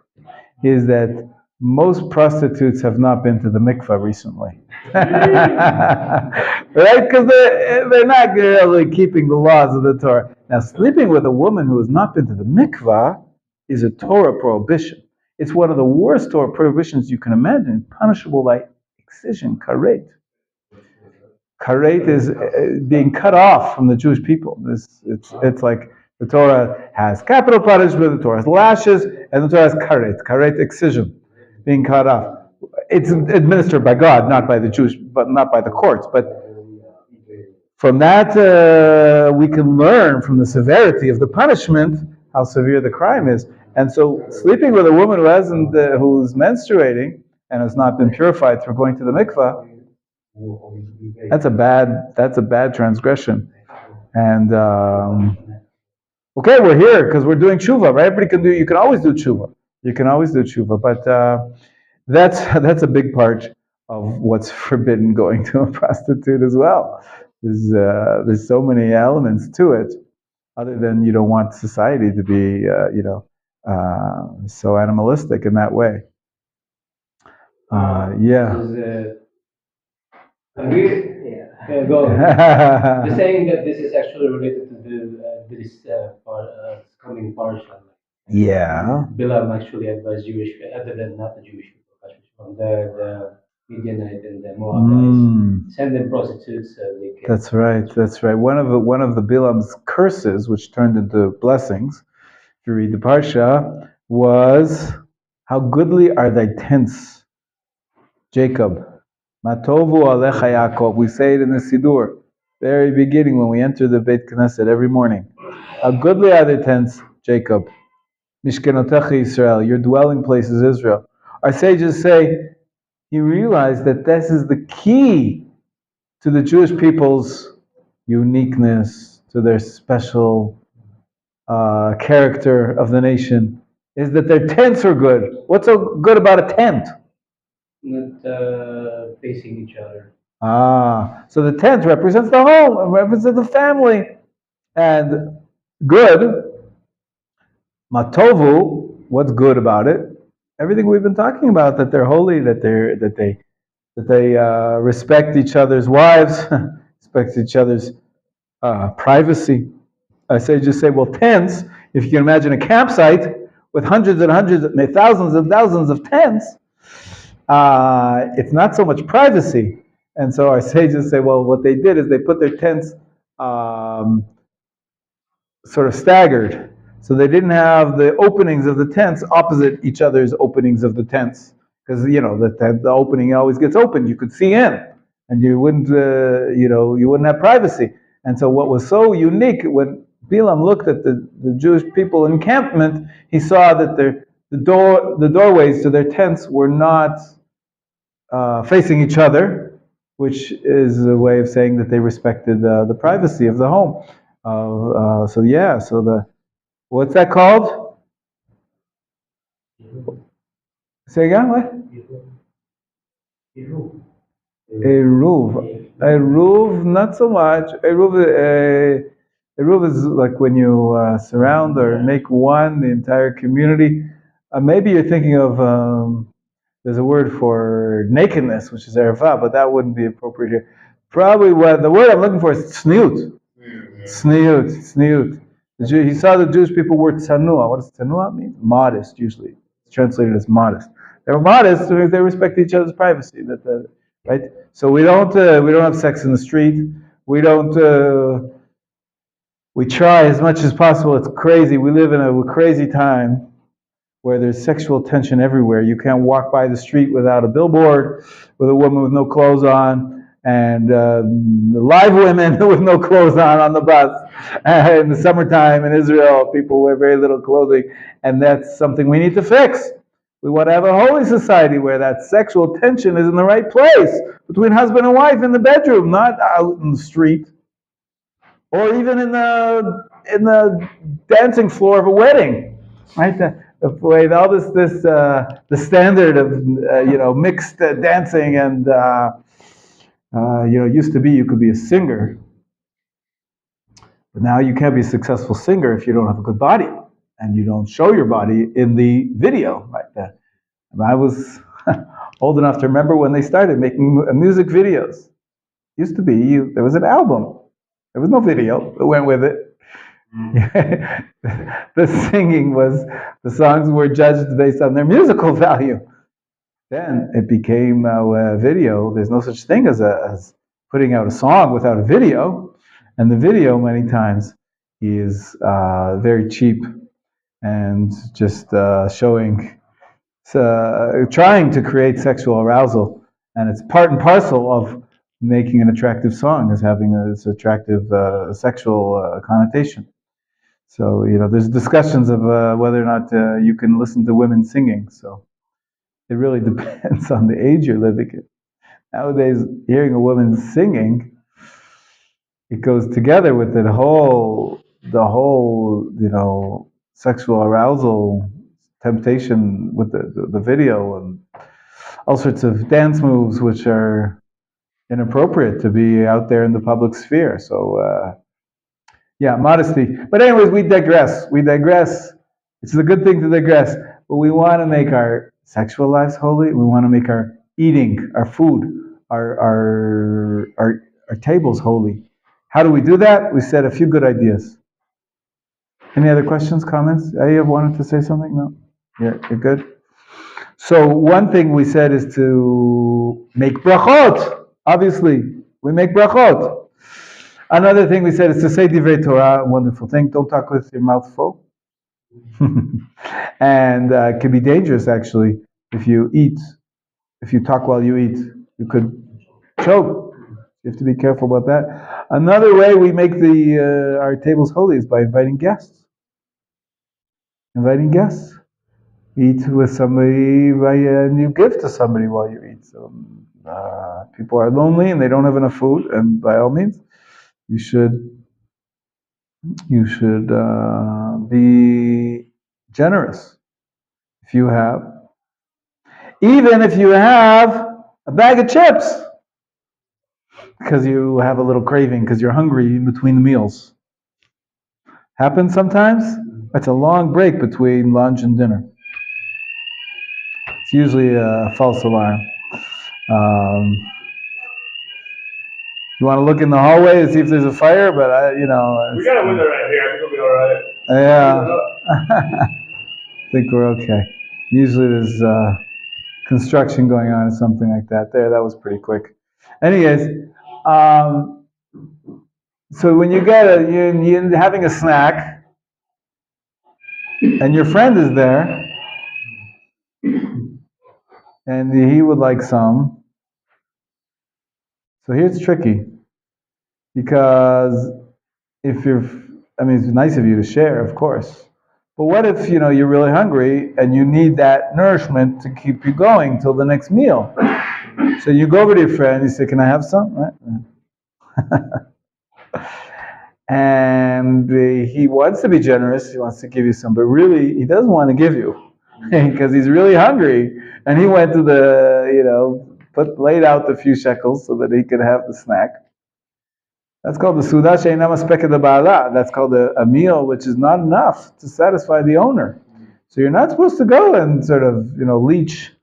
is that most prostitutes have not been to the mikvah recently. Right? Because they're not really keeping the laws of the Torah. Now, sleeping with a woman who has not been to the mikvah is a Torah prohibition. It's one of the worst Torah prohibitions you can imagine, punishable by excision, karet. Karet is being cut off from the Jewish people. It's like the Torah has capital punishment, the Torah has lashes, and the Torah has karet excision, being cut off. It's administered by God, not by the Jewish, but not by the courts. But from that, we can learn from the severity of the punishment how severe the crime is. And so, sleeping with a woman who's menstruating and has not been purified through going to the mikvah, that's a bad transgression. And okay, we're here because we're doing tshuva, right? You can always do tshuva. You can always do tshuva, but that's a big part of what's forbidden going to a prostitute as well. There's so many elements to it, other than you don't want society to be so animalistic in that way. Yeah. Go ahead. The saying that this is actually related to this coming parsha. Yeah. Bilam actually advised Jewish, other than not the Jewish people, but from the Midianite and the Moabites, send them prostitutes so they can. That's right. One of the Bilam's curses, which turned into blessings, if you read the parsha, was how goodly are thy tents, Jacob. Matovu alecha Yaakov. We say it in the Siddur, very beginning when we enter the Beit Knesset every morning. How goodly are thy tents, Jacob. Mishkenotecha Israel, your dwelling place is Israel. Our sages say, you realize that this is the key to the Jewish people's uniqueness, to their special character of the nation, is that their tents are good. What's so good about a tent? Not facing each other. So the tent represents the home, represents the family. And good, matovu, what's good about it? Everything we've been talking about, that they're holy, that they respect each other's wives, respect each other's privacy. Just say, well, tents, if you can imagine a campsite with hundreds and hundreds, thousands and thousands of tents, it's not so much privacy. And so our sages say, well, what they did is they put their tents sort of staggered. So they didn't have the openings of the tents opposite each other's openings of the tents. Because, the opening always gets opened. You could see in. And you wouldn't, you wouldn't have privacy. And so what was so unique, when Bilam looked at the Jewish people encampment, he saw that the doorways to their tents were not facing each other, which is a way of saying that they respected the privacy of the home. What's that called? Say again, what? Eruv. Eruv, not so much. Eruv is like when you surround or make one the entire community. Maybe you're thinking of, there's a word for nakedness, which is erva, but that wouldn't be appropriate here. Probably what the word I'm looking for is tzniut. Tzniut. He saw the Jewish people were tsanua. What does tsanua mean? Modest, usually. It's translated as modest. They were modest because they respect each other's privacy. Right? So we don't have sex in the street. We try as much as possible. It's crazy. We live in a crazy time where there's sexual tension everywhere. You can't walk by the street without a billboard with a woman with no clothes on, and live women with no clothes on the bus. In the summertime in Israel, people wear very little clothing, and that's something we need to fix. We want to have a holy society where that sexual tension is in the right place, between husband and wife in the bedroom, not out in the street, or even in the dancing floor of a wedding, right? The way all the standard of mixed dancing and used to be you could be a singer, but now you can't be a successful singer if you don't have a good body and you don't show your body in the video, right? I was old enough to remember when they started making music videos. Used to be there was an album, there was no video that went with it. The songs were judged based on their musical value. Then it became a video. There's no such thing as putting out a song without a video, and the video many times is very cheap and just showing, trying to create sexual arousal, and it's part and parcel of making an attractive song as having this attractive sexual connotation. So, there's discussions of whether or not you can listen to women singing. So it really depends on the age you're living in. Nowadays, hearing a woman singing, it goes together with the whole, sexual arousal, temptation with the video, and all sorts of dance moves which are inappropriate to be out there in the public sphere. So, modesty. But anyways, we digress. It's a good thing to digress. But we want to make our sexual lives holy. We want to make our eating, our food, our tables holy. How do we do that? We said a few good ideas. Any other questions, comments? Ayah wanted to say something? No? You're good? So one thing we said is to make brachot. Obviously, we make brachot. Another thing we said is to say divrei Torah, a wonderful thing. Don't talk with your mouth full. And it can be dangerous, actually, if you talk while you eat. You could choke. You have to be careful about that. Another way we make our tables holy is by inviting guests. Eat with somebody, and you give to somebody while you eat. So people are lonely and they don't have enough food, and by all means, you should be generous. Even if you have a bag of chips, because you have a little craving, because you're hungry in between the meals. Happens sometimes. It's a long break between lunch and dinner. It's usually a false alarm. You want to look in the hallway to see if there's a fire, but we got a window right here. I think it'll be all right. Yeah. I think we're okay. Usually there's construction going on or something like that. There, that was pretty quick. Anyways, so when you get you're having a snack and your friend is there and he would like some. So here's tricky because if you're, I mean, it's nice of you to share, of course. But what if, you're really hungry and you need that nourishment to keep you going till the next meal? So you go over to your friend, you say, "Can I have some?" Right? And he wants to be generous, he wants to give you some, but really he doesn't want to give you because he's really hungry. And he went to laid out the few shekels so that he could have the snack. That's called the Suda She'ena Maspeket Ba'ala. That's called a meal which is not enough to satisfy the owner. So you're not supposed to go and sort of, leech,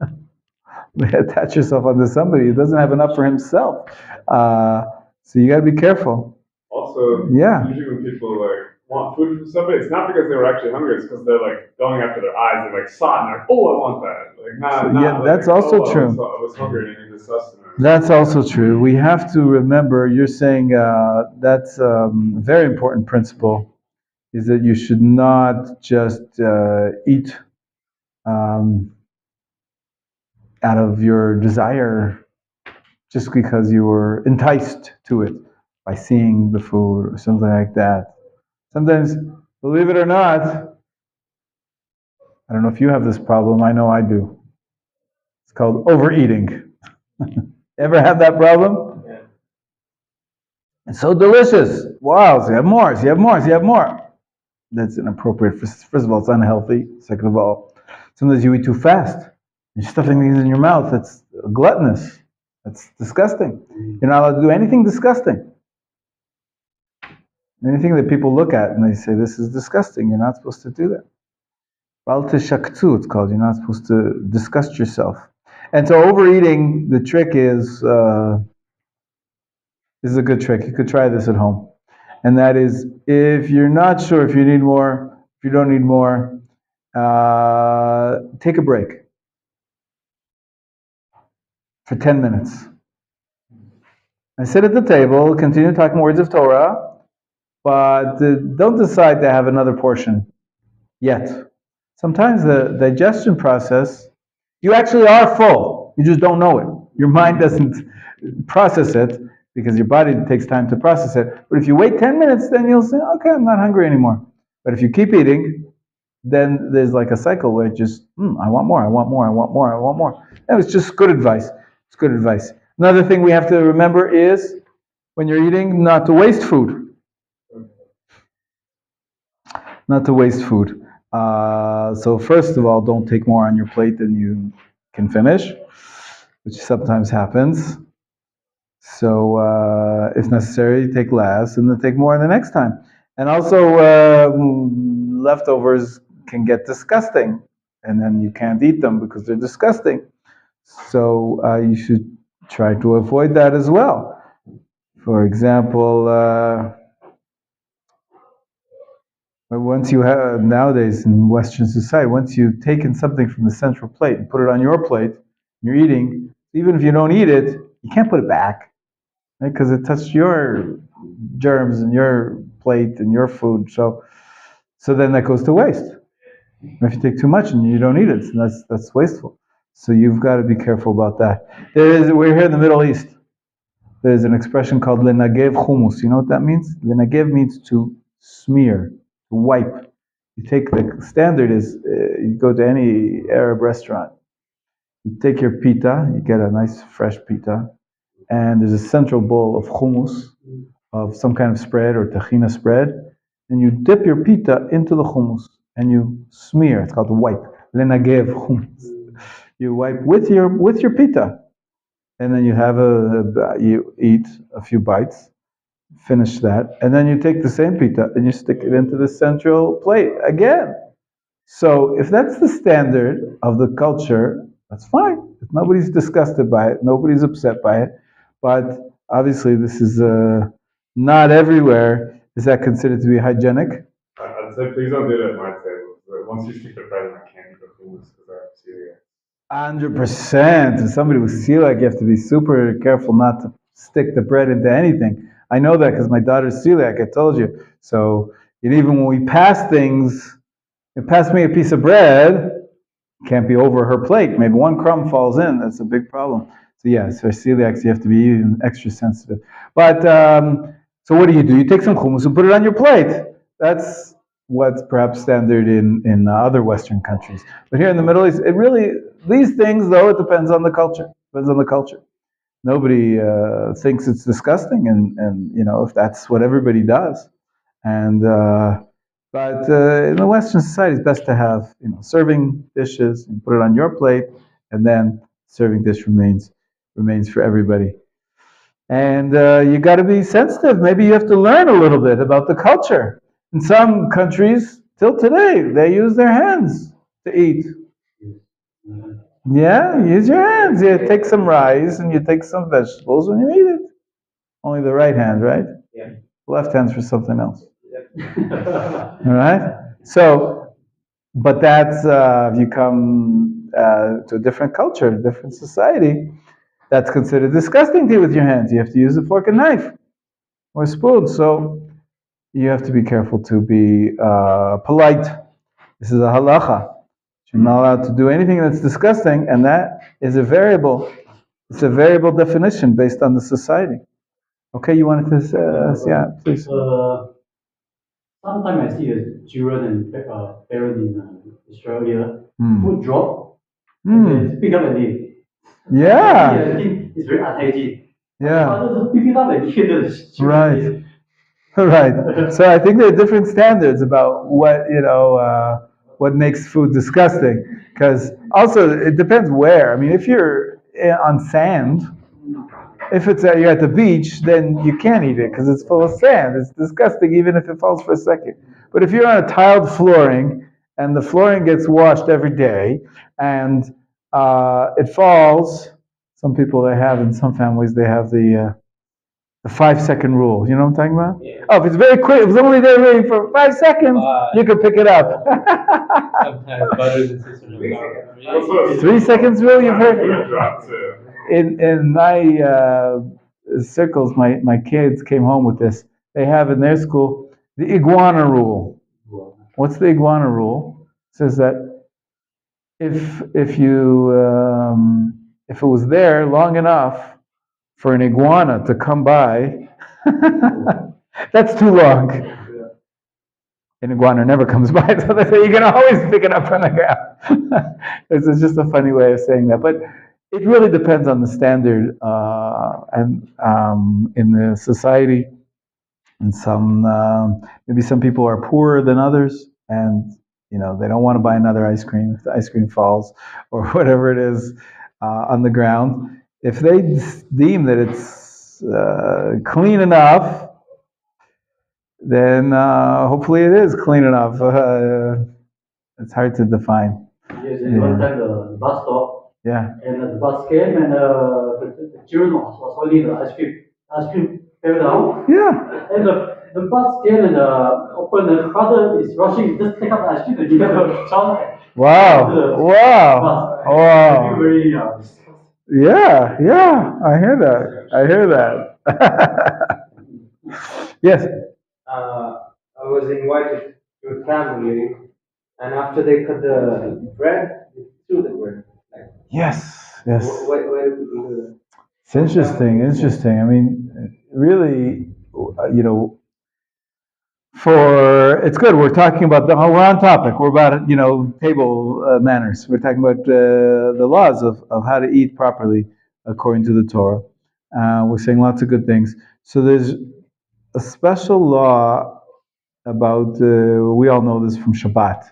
attach yourself onto somebody who doesn't have enough for himself. So you got to be careful. Also, Yeah. usually when people want food from somebody, it's not because they were actually hungry. It's because they're going after their eyes. They're saw it and oh, I want that. That's also true. I was hungry and I needed sustenance. That's also true. We have to remember. You're saying that's a very important principle. Is that you should not just eat out of your desire just because you were enticed to it by seeing the food or something like that. Sometimes, believe it or not, I don't know if you have this problem, I know I do. It's called overeating. Ever have that problem? Yeah. It's so delicious. Wow, so you have more, so you have more, so you have more. That's inappropriate. First of all, it's unhealthy. Second of all, sometimes you eat too fast. You're stuffing things in your mouth. That's gluttonous. That's disgusting. You're not allowed to do anything disgusting. Anything that people look at and they say, this is disgusting. You're not supposed to do that. Bal teshaktu, it's called. You're not supposed to disgust yourself. And so overeating, the trick is, this is a good trick. You could try this at home. And that is, if you're not sure if you need more, if you don't need more, take a break for 10 minutes. And sit at the table, continue talking words of Torah, but don't decide to have another portion yet. Sometimes the digestion process, you actually are full. You just don't know it. Your mind doesn't process it because your body takes time to process it. But if you wait 10 minutes, then you'll say, okay, I'm not hungry anymore. But if you keep eating, then there's like a cycle where it just, I want more, I want more, I want more, I want more. And it's just good advice. It's good advice. Another thing we have to remember is, when you're eating, not to waste food. Not to waste food. So first of all, don't take more on your plate than you can finish, which sometimes happens. So if necessary, take less and then take more the next time. And also, leftovers can get disgusting, and then you can't eat them because they're disgusting. So you should try to avoid that as well. For example, once you have, nowadays in Western society, once you've taken something from the central plate and put it on your plate, you're eating, even if you don't eat it, you can't put it back, right? Because it touched your germs and your plate and your food. So then that goes to waste. If you take too much and you don't eat it, that's wasteful. So you've got to be careful about that. We're here in the Middle East. There's an expression called lenagev hummus. You know what that means? Lenagev means to smear, to wipe. You take the standard is, you go to any Arab restaurant, you take your pita, you get a nice fresh pita, and there's a central bowl of hummus, of some kind of spread or tahina spread, and you dip your pita into the hummus and you smear. It's called wipe. Lenagev hummus. You wipe with your pita. And then you eat a few bites, finish that, and then you take the same pita and you stick it into the central plate again. So if that's the standard of the culture, that's fine. Nobody's disgusted by it, nobody's upset by it. But obviously, this is not everywhere. Is that considered to be hygienic? At I'd say please don't do it at my table. Once you stick the bread in, I can't eat the hummus because I have celiac. 100%. If somebody with celiac, you have to be super careful not to stick the bread into anything. I know that because my daughter's celiac, I told you. So even when we pass things, you pass me a piece of bread, it can't be over her plate. Maybe one crumb falls in. That's a big problem. So yes, for celiacs, you have to be even extra sensitive. But so what do? You take some hummus and put it on your plate. That's what's perhaps standard in other Western countries. But here in the Middle East, it really, these things though, it depends on the culture. Depends on the culture. Nobody thinks it's disgusting, and if that's what everybody does. And but in the Western society, it's best to have serving dishes and put it on your plate, and then serving dish remains for everybody. And you got to be sensitive. Maybe you have to learn a little bit about the culture. In some countries, till today, they use their hands to eat. Yeah, use your hands. You take some rice and you take some vegetables and you eat it. Only the right hand, right? Yeah. Left hand's for something else. All right? So, but that's, if you come to a different culture, a different society, that's considered disgusting to eat with your hands. You have to use a fork and knife or a spoon. So you have to be careful to be polite. This is a halacha. You're not allowed to do anything that's disgusting, and that is a variable. It's a variable definition based on the society. Okay, you wanted to say, yeah, please. Sometimes I see children and parents in Australia, food drop, and they pick up and eat. Yeah. I think it's very unhygienic. Yeah. Others pick it up and eat it. Right. Right. So I think there are different standards about what makes food disgusting. Because also it depends where. I mean, if you're on sand, if you're at the beach, then you can't eat it because it's full of sand. It's disgusting even if it falls for a second. But if you're on a tiled flooring and the flooring gets washed every day and it falls, some people in some families they have the 5-second rule. You know what I'm talking about? Yeah. Oh, if it's very quick, if it's only there waiting for 5 seconds, you can pick it up. Sometimes butter is 3 seconds rule, you've heard? In my circles, my kids came home with this. They have in their school the iguana rule. What's the iguana rule? It says that if it was there long enough for an iguana to come by, that's too long. An iguana never comes by, so they say you can always pick it up from the ground. It's just a funny way of saying that, but it really depends on the standard and in the society. And maybe some people are poorer than others, and they don't want to buy another ice cream if the ice cream falls or whatever it is on the ground. If they deem that it's clean enough, then hopefully it is clean enough. It's hard to define. Yes, one time the bus stop. Yeah. And the bus came and the children was holding the ice cream. Ice cream fell down. Yeah. And the bus came and opened. The father is rushing, just take up the ice cream and give it to the child. Wow. Wow. Wow. Very, yeah. I hear that. Yes. I was invited to a family, and after they cut the bread, they threw the bread. Yes. Why do people do that? It's interesting. I mean, really, it's good. We're talking about we're on topic. We're about table manners. We're talking about the laws of how to eat properly according to the Torah. We're saying lots of good things. So there's a special law about, we all know this from Shabbat,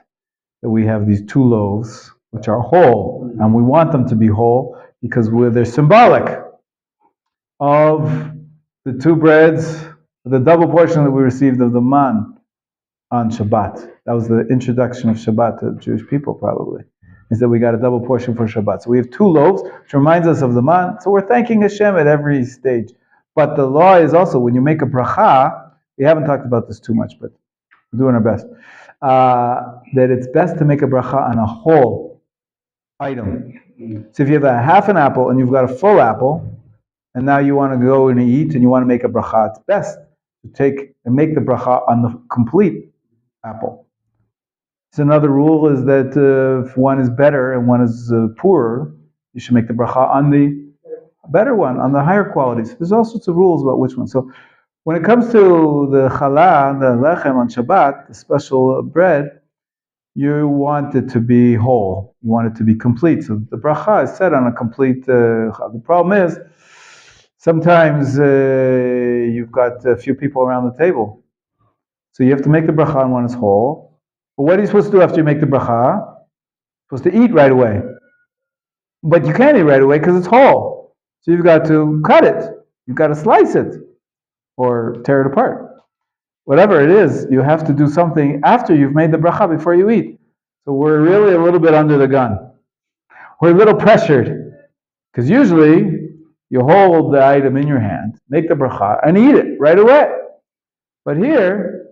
that we have these 2 loaves, which are whole, and we want them to be whole because they're symbolic of the 2 breads, the double portion that we received of the man on Shabbat. That was the introduction of Shabbat to Jewish people, probably, is that we got a double portion for Shabbat. So we have 2 loaves, which reminds us of the man. So we're thanking Hashem at every stage. But the law is also, when you make a bracha, we haven't talked about this too much, but we're doing our best. that it's best to make a bracha on a whole item. So if you have a half an apple and you've got a full apple, and now you want to go and eat and you want to make a bracha, it's best to take and make the bracha on the complete apple. So another rule is that if one is better and one is poorer, you should make the bracha on the better one, on the higher qualities. There's all sorts of rules about which one. So when it comes to the challah, the lechem on Shabbat, the special bread, you want it to be whole. You want it to be complete. So the bracha is said on a complete. The problem is sometimes you've got a few people around the table, so you have to make the bracha on one is whole. But what are you supposed to do after you make the bracha? You're supposed to eat right away, but you can't eat right away because it's whole. So you've got to cut it. You've got to slice it or tear it apart. Whatever it is, you have to do something after you've made the bracha before you eat. So we're really a little bit under the gun. We're a little pressured. Because usually, you hold the item in your hand, make the bracha, and eat it right away. But here,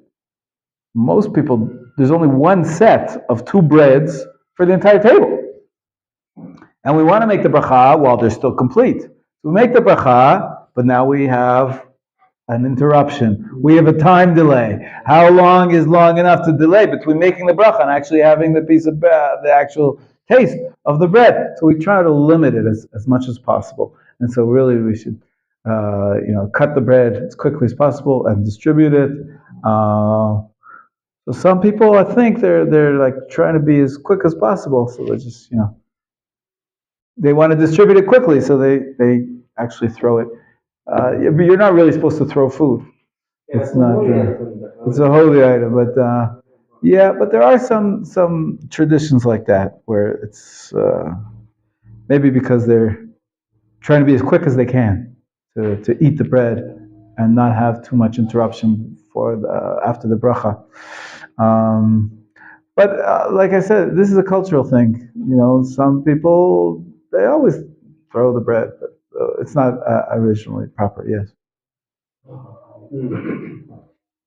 most people, there's only one set of 2 breads for the entire table. And we want to make the bracha while they're still complete. So we make the bracha, but now we have an interruption. We have a time delay. How long is long enough to delay between making the bracha and actually having the piece of the actual taste of the bread? So we try to limit it as much as possible. And so really we should, cut the bread as quickly as possible and distribute it. So some people, I think they're like trying to be as quick as possible. So they just, they want to distribute it quickly. So they actually throw it. But you're not really supposed to throw food. It's not. It's a holy item, but but there are some traditions like that where it's maybe because they're trying to be as quick as they can to eat the bread and not have too much interruption after the bracha. But like I said, this is a cultural thing. Some people they always throw the bread, but it's not originally proper. Yes.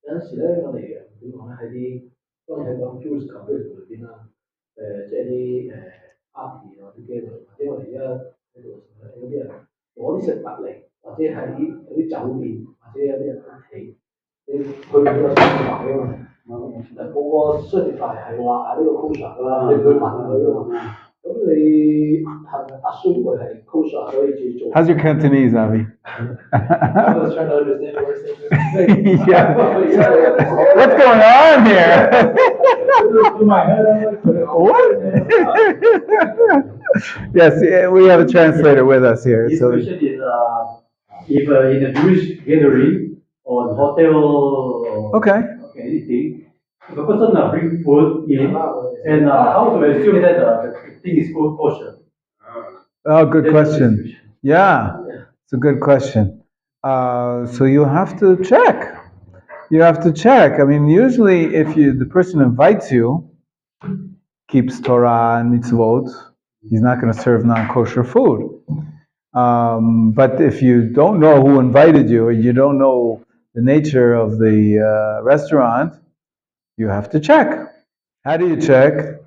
有陣時咧，我哋點講咧？喺啲當然喺講 Jewish community 裏邊啦，即係啲party 或者 gathering，或者我哋而家喺度有啲人攞啲食物嚟，或者喺有啲酒店或者有啲人屋企，你佢唔會有食物嘅嘛？冇個 certify 係話呢個 kosher 㗎啦，你唔會問佢㗎嘛？咁你係咪 assume 佢係 kosher 所以至做？ How's your Cantonese, Avi? I was trying to understand what we're saying. Yeah. What's going on here? What? Yes, we have a translator with us here. His So question is, if in a Jewish gathering or hotel or okay. anything, if a person bring food in, and how to assume that the thing is kosher? Oh, good question. Yeah, it's a good question. So you have to check. You have to check. I mean, usually if the person invites you, keeps Torah and mitzvot, he's not going to serve non-kosher food. But if you don't know who invited you, and you don't know the nature of the restaurant, you have to check. How do you check?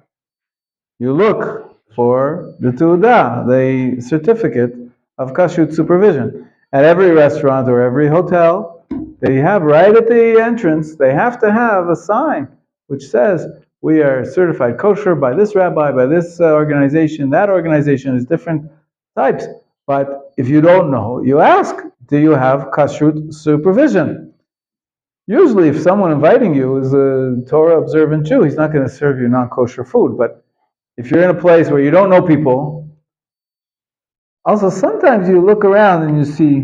You look for the Tu'udah, the certificate of kashrut supervision. At every restaurant or every hotel, they have right at the entrance, they have to have a sign which says, we are certified kosher by this rabbi, by this organization. That organization is different types. But if you don't know, you ask, do you have kashrut supervision? Usually if someone inviting you is a Torah observant Jew, he's not going to serve you non-kosher food. But if you're in a place where you don't know people, also sometimes you look around and you see,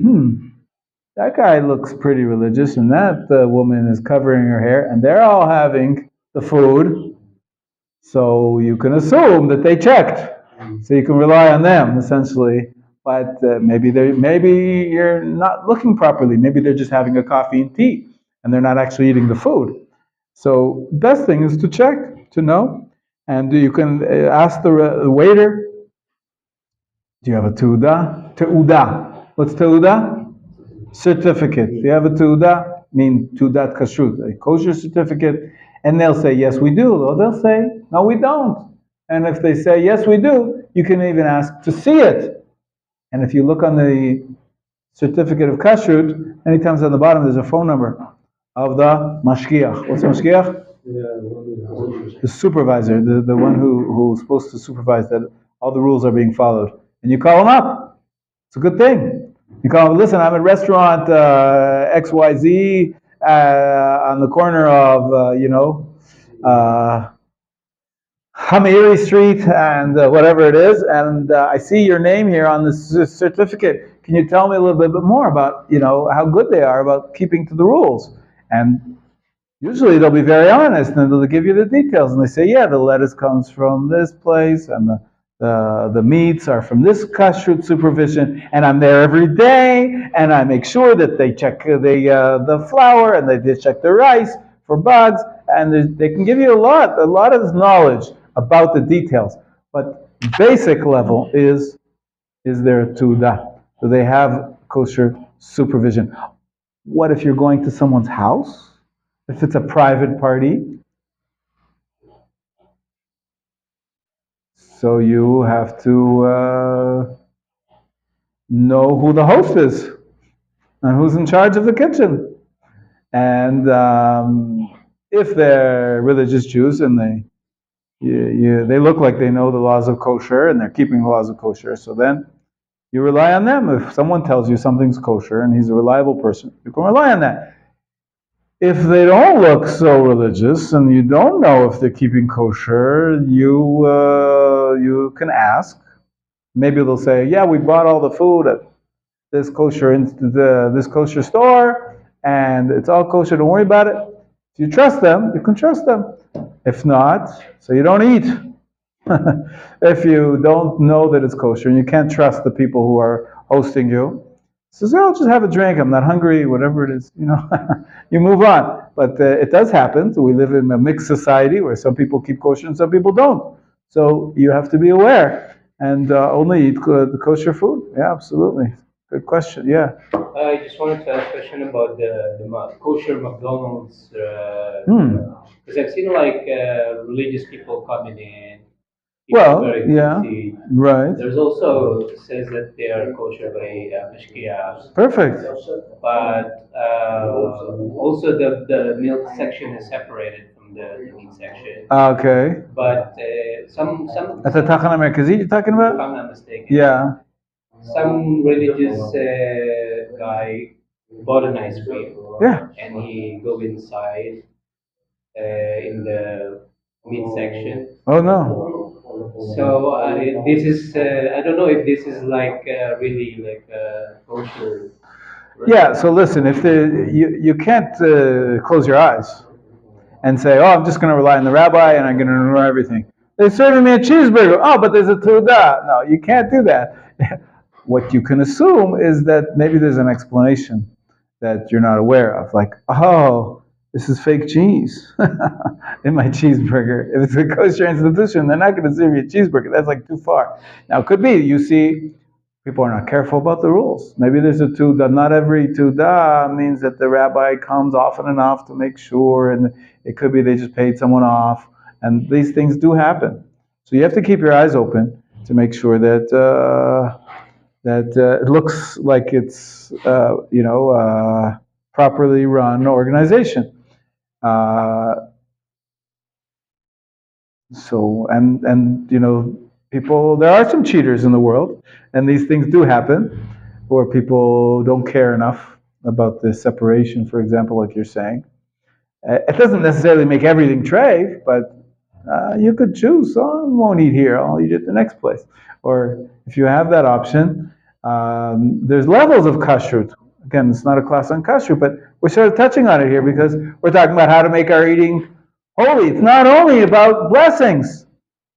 that guy looks pretty religious and that woman is covering her hair and they're all having the food. So you can assume that they checked. So you can rely on them essentially. But maybe you're not looking properly. Maybe they're just having a coffee and tea and they're not actually eating the food. So best thing is to check, to know. And you can ask the waiter, do you have a Tu'udah? Tu'udah. What's Tu'udah? Certificate. Do you have a Tu'udah? Mean Tu'udat Kashrut, a kosher certificate. And they'll say, yes, we do. Or they'll say, no, we don't. And if they say, yes, we do, you can even ask to see it. And if you look on the certificate of kashrut, anytime on the bottom, there's a phone number of the mashgiach. What's mashgiach? The supervisor, the one who's supposed to supervise that all the rules are being followed. And you call him up. It's a good thing. You call him, listen, I'm at restaurant XYZ on the corner of, Hamiri Street and whatever it is, and I see your name here on the certificate. Can you tell me a little bit more about, how good they are about keeping to the rules? And usually they'll be very honest and they'll give you the details. And they say, yeah, the lettuce comes from this place and the meats are from this kashrut supervision, and I'm there every day, and I make sure that they check the flour and they check the rice for bugs, and they can give you a lot of knowledge about the details. But basic level is their tuda. So they have kosher supervision. What if you're going to someone's house? If it's a private party? So you have to know who the host is and who's in charge of the kitchen. And if they're religious Jews and they look like they know the laws of kosher and they're keeping the laws of kosher, so then you rely on them. If someone tells you something's kosher and he's a reliable person, you can rely on that. If they don't look so religious and you don't know if they're keeping kosher, you can ask. Maybe they'll say, yeah, we bought all the food at this kosher store, and it's all kosher, don't worry about it. If you trust them, you can trust them. If not, so you don't eat. If you don't know that it's kosher and you can't trust the people who are hosting you, says, oh, just have a drink, I'm not hungry, whatever it is, you move on. But it does happen. So we live in a mixed society where some people keep kosher and some people don't. So you have to be aware and only eat the kosher food. Yeah, absolutely. Good question. Yeah. I just wanted to ask a question about the kosher McDonald's. Because I've seen religious people coming in. Well, yeah, right. There's also says that they are kosher by mashgiach. Perfect. But also the milk section is separated from the meat section. Okay. But some At the Tachana Merkazi you're talking about? if I'm not mistaken. Yeah. Some religious guy bought an ice cream. Yeah. And he go inside in the meat section. Oh no. So this is I don't know if this is really kosher. Yeah. So listen, if you can't close your eyes and say, oh, I'm just going to rely on the rabbi and I'm going to know everything. They're serving me a cheeseburger. Oh, but there's a tuda. No, you can't do that. What you can assume is that maybe there's an explanation that you're not aware of. Like, oh, this is fake cheese in my cheeseburger. If it's a kosher institution, they're not going to serve you a cheeseburger. That's too far. Now, it could be, you see, people are not careful about the rules. Maybe there's a tuda. Not every tuda means that the rabbi comes often enough to make sure, and it could be they just paid someone off, and these things do happen. So you have to keep your eyes open to make sure that it looks like it's properly run organization. People, there are some cheaters in the world, and these things do happen, where people don't care enough about the separation, for example, like you're saying. It doesn't necessarily make everything treif, but you could choose, I won't eat here, I'll eat at the next place. Or if you have that option, there's levels of kashrut. Again, it's not a class on kashrut, but we're sort of touching on it here because we're talking about how to make our eating holy. It's not only about blessings,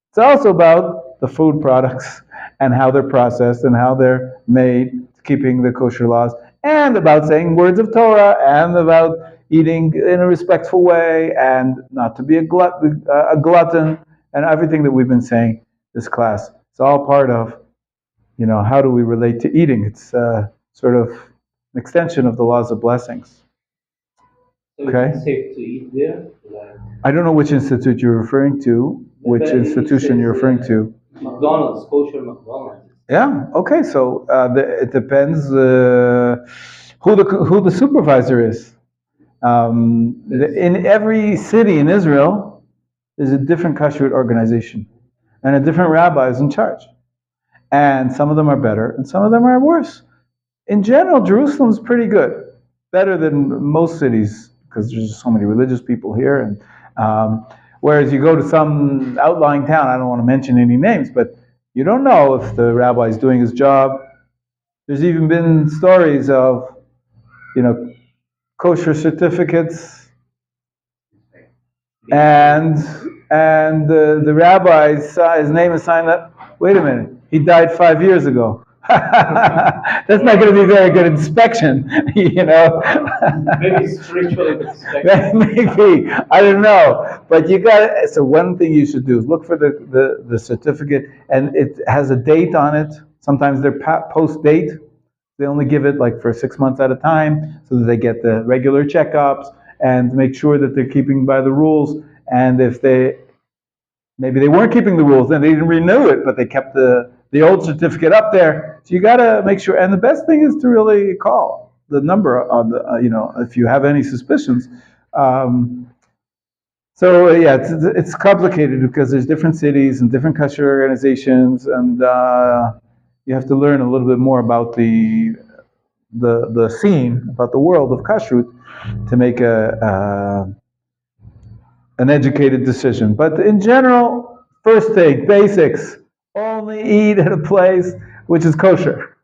it's also about the food products and how they're processed and how they're made, keeping the kosher laws, and about saying words of Torah, and about eating in a respectful way, and not to be a glutton, and everything that we've been saying this class. It's all part of, how do we relate to eating? It's sort of an extension of the laws of blessings. So Okay. it's safe to eat there? Like, I don't know which institute you're referring to, which but it institution you're says, referring to. McDonald's, kosher McDonald's. Yeah, okay, so it depends who the supervisor is. In every city in Israel, there's a different kashrut organization, and a different rabbi is in charge. And some of them are better, and some of them are worse. In general, Jerusalem's pretty good, better than most cities, because there's just so many religious people here. And whereas you go to some outlying town, I don't want to mention any names, but you don't know if the rabbi is doing his job. There's even been stories of, kosher certificates, and the rabbi's his name is signed up. Wait a minute, he died 5 years ago. That's not going to be very good inspection, Maybe spiritual inspection. Maybe, I don't know. But you got so one thing you should do is look for the certificate, and it has a date on it. Sometimes they're post date. They only give it like for 6 months at a time, so that they get the regular checkups and make sure that they're keeping by the rules. And if maybe they weren't keeping the rules, then they didn't renew it, but they kept the old certificate up there. So you got to make sure. And the best thing is to really call the number on the, if you have any suspicions. So yeah, it's complicated because there's different cities and different kosher organizations, and you have to learn a little bit more about the scene, about the world of kashrut, to make an educated decision. But in general, first thing, basics, only eat at a place which is kosher.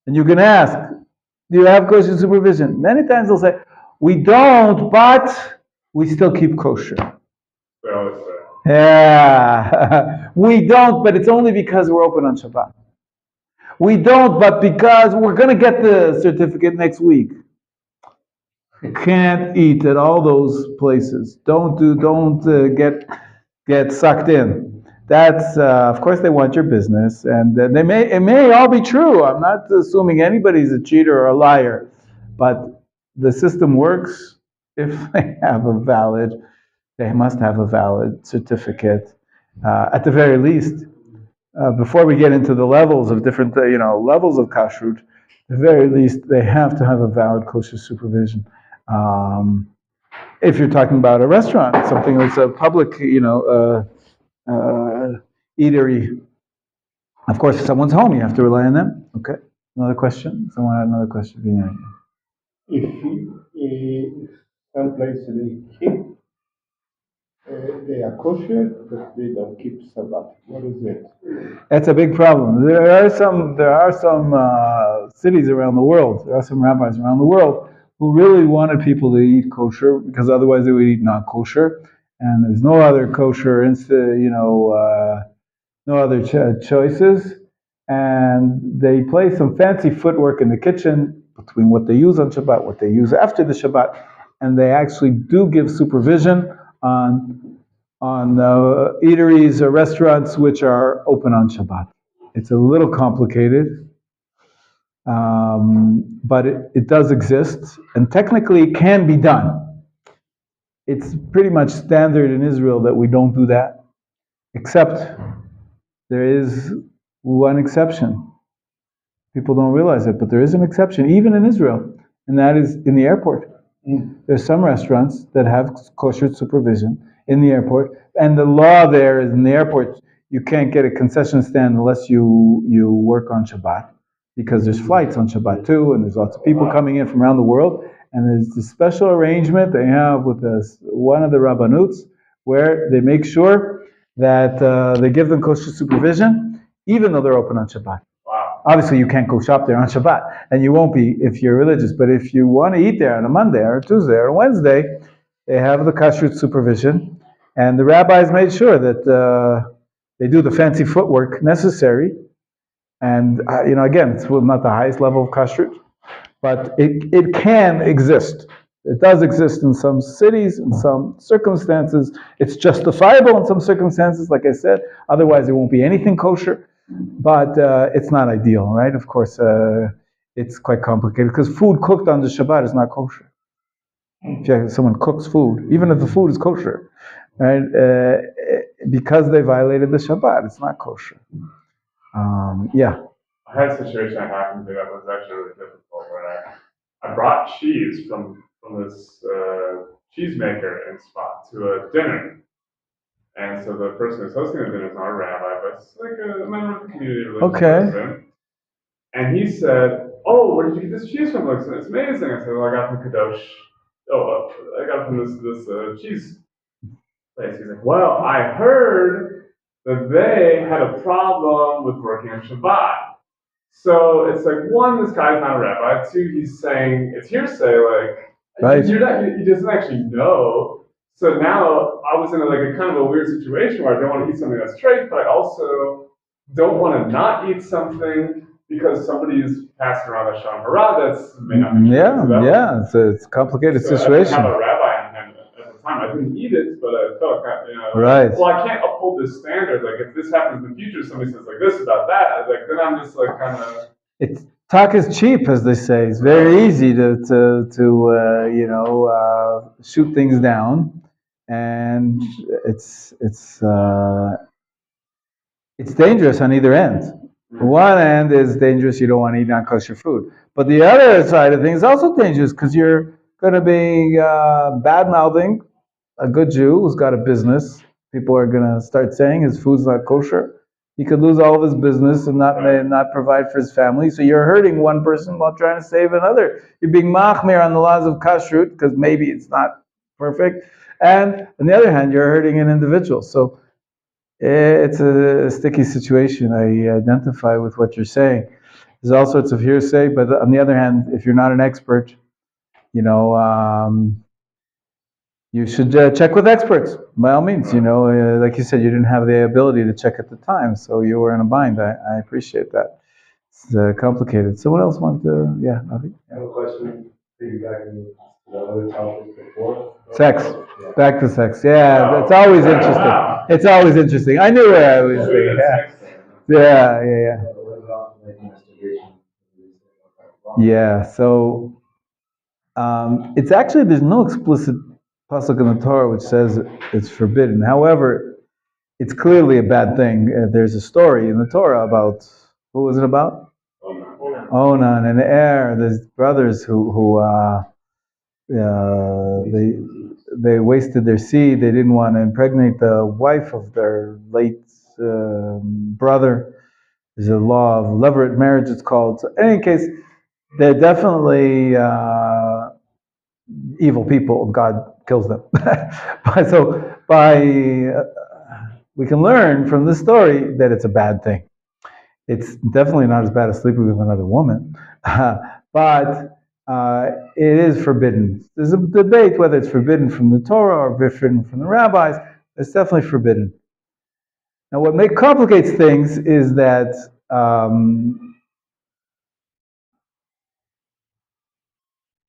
And you can ask, do you have kosher supervision? Many times they'll say, we don't, but we still keep kosher. They always say. Yeah, we don't, but it's only because we're open on Shabbat. We don't, but because we're going to get the certificate next week. Can't eat at all those places. Don't get sucked in. That's of course they want your business, and it may all be true. I'm not assuming anybody's a cheater or a liar, but the system works if they must have a valid certificate at the very least. Before we get into the levels of different levels of kashrut, at the very least they have to have a valid kosher supervision. If you're talking about a restaurant, something that's a public, eatery, of course, if someone's home, you have to rely on them. Okay. Another question? Someone had another question. If some places they keep, they are kosher, but they don't keep Sabbath. What is it? That's a big problem. There are some cities around the world. There are some rabbis around the world who really wanted people to eat kosher because otherwise they would eat not kosher, and there's no other kosher, no other choices, and they place some fancy footwork in the kitchen between what they use on Shabbat, what they use after the Shabbat, and they actually do give supervision on eateries or restaurants which are open on Shabbat. It's a little complicated. But it does exist, and technically it can be done. It's pretty much standard in Israel that we don't do that, except there is one exception. People don't realize it, but there is an exception, even in Israel, and that is in the airport. There's some restaurants that have kosher supervision in the airport, and the law there is in the airport, you can't get a concession stand unless you work on Shabbat, because there's flights on Shabbat too, and there's lots of people coming in from around the world, and there's this special arrangement they have with one of the rabbanuts, where they make sure that they give them kosher supervision, even though they're open on Shabbat. Wow. Obviously, you can't go shop there on Shabbat, and you won't be if you're religious, but if you want to eat there on a Monday or a Tuesday or a Wednesday, they have the kashrut supervision, and the rabbis made sure that they do the fancy footwork necessary. And again, it's not the highest level of kashrut, but it can exist. It does exist in some cities, in some circumstances. It's justifiable in some circumstances, like I said. Otherwise, there won't be anything kosher. But it's not ideal, right? Of course, it's quite complicated because food cooked on the Shabbat is not kosher. If someone cooks food, even if the food is kosher, right? Because they violated the Shabbat, it's not kosher. Yeah. I had a situation that happened to me that was actually really difficult where I brought cheese from this cheesemaker in Spot to a dinner. And so the person who's hosting the dinner is not a rabbi, but it's like a member of the community, religious person. And he said, "Oh, where did you get this cheese from? It's amazing." I said, "Well, I got it from Kadosh. Oh, I got it from this cheese place." He's like, "Well, I heard that they had a problem with working on Shabbat. So it's like, one, this guy's not a rabbi. Two, he's saying it's hearsay. Like, right. He doesn't actually know. So now I was in a kind of a weird situation where I don't want to eat something that's treif, but I also don't want to not eat something because somebody is passing around a Shalom Hara that's may not be true. Yeah. It's a complicated situation. I didn't have a rabbi on hand at the time. I didn't eat it, but I felt kind of, right. Well, I can't uphold this standard. Like, if this happens in the future, somebody says like this about that, like then I'm just like kind of. It's talk is cheap, as they say. It's very easy to shoot things down, and it's dangerous on either end. One end is dangerous, you don't want to eat non-kosher food. But the other side of things is also dangerous because you're going to be bad-mouthing a good Jew who's got a business. People are going to start saying his food's not kosher. He could lose all of his business and not provide for his family. So you're hurting one person while trying to save another. You're being Machon Meir on the laws of kashrut because maybe it's not perfect. And on the other hand, you're hurting an individual. So it's a sticky situation. I identify with what you're saying. There's all sorts of hearsay, but on the other hand, if you're not an expert, you should check with experts, by all means. Like you said, you didn't have the ability to check at the time, so you were in a bind. I appreciate that. It's complicated. Someone else wanted to, yeah. I have a question piggybacking the other topic before. Sex. Yeah. Back to sex. Yeah, it's always interesting. It's always interesting. I knew where I was thinking. Yeah. What about masturbation? Yeah, so it's actually, there's no explicit pasuk in the Torah which says it's forbidden. However, it's clearly a bad thing. There's a story in the Torah about, what was it about? Onan and Er, there's brothers who they wasted their seed. They didn't want to impregnate the wife of their late brother. There's a law of levirate marriage, it's called. So in any case, they're definitely evil people. God kills them. We can learn from this story that it's a bad thing. It's definitely not as bad as sleeping with another woman, but it is forbidden. There's a debate whether it's forbidden from the Torah or forbidden from the rabbis. It's definitely forbidden. Now, what complicates things is that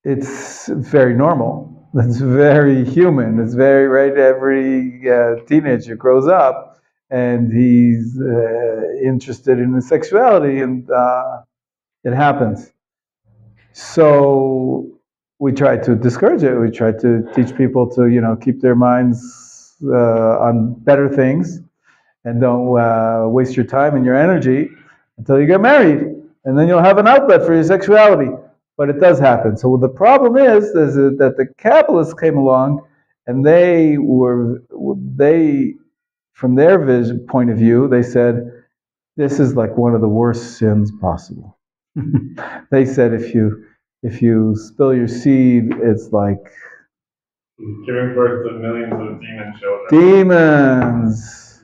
it's very normal. It's very human. It's very, right? Every teenager grows up and he's interested in his sexuality, and it happens. So we try to discourage it. We try to teach people to, keep their minds on better things, and don't waste your time and your energy until you get married, and then you'll have an outlet for your sexuality. But it does happen. So the problem is that the Kabbalists came along, and they, from their point of view, they said, this is like one of the worst sins possible. They said if you spill your seed, it's like giving birth to millions of demon children. Demons.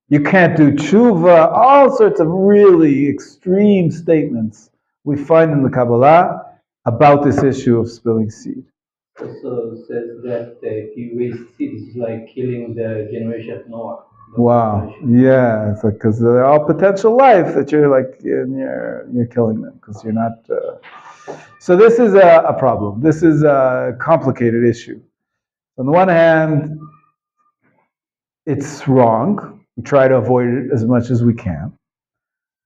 You can't do tshuva. All sorts of really extreme statements we find in the Kabbalah about this issue of spilling seed. Also says that if you waste seed, it's like killing the generation of Noah. Wow. Yeah, it's like because they're all potential life that you're killing them because you're not. So this is a problem. This is a complicated issue. On the one hand, it's wrong. We try to avoid it as much as we can.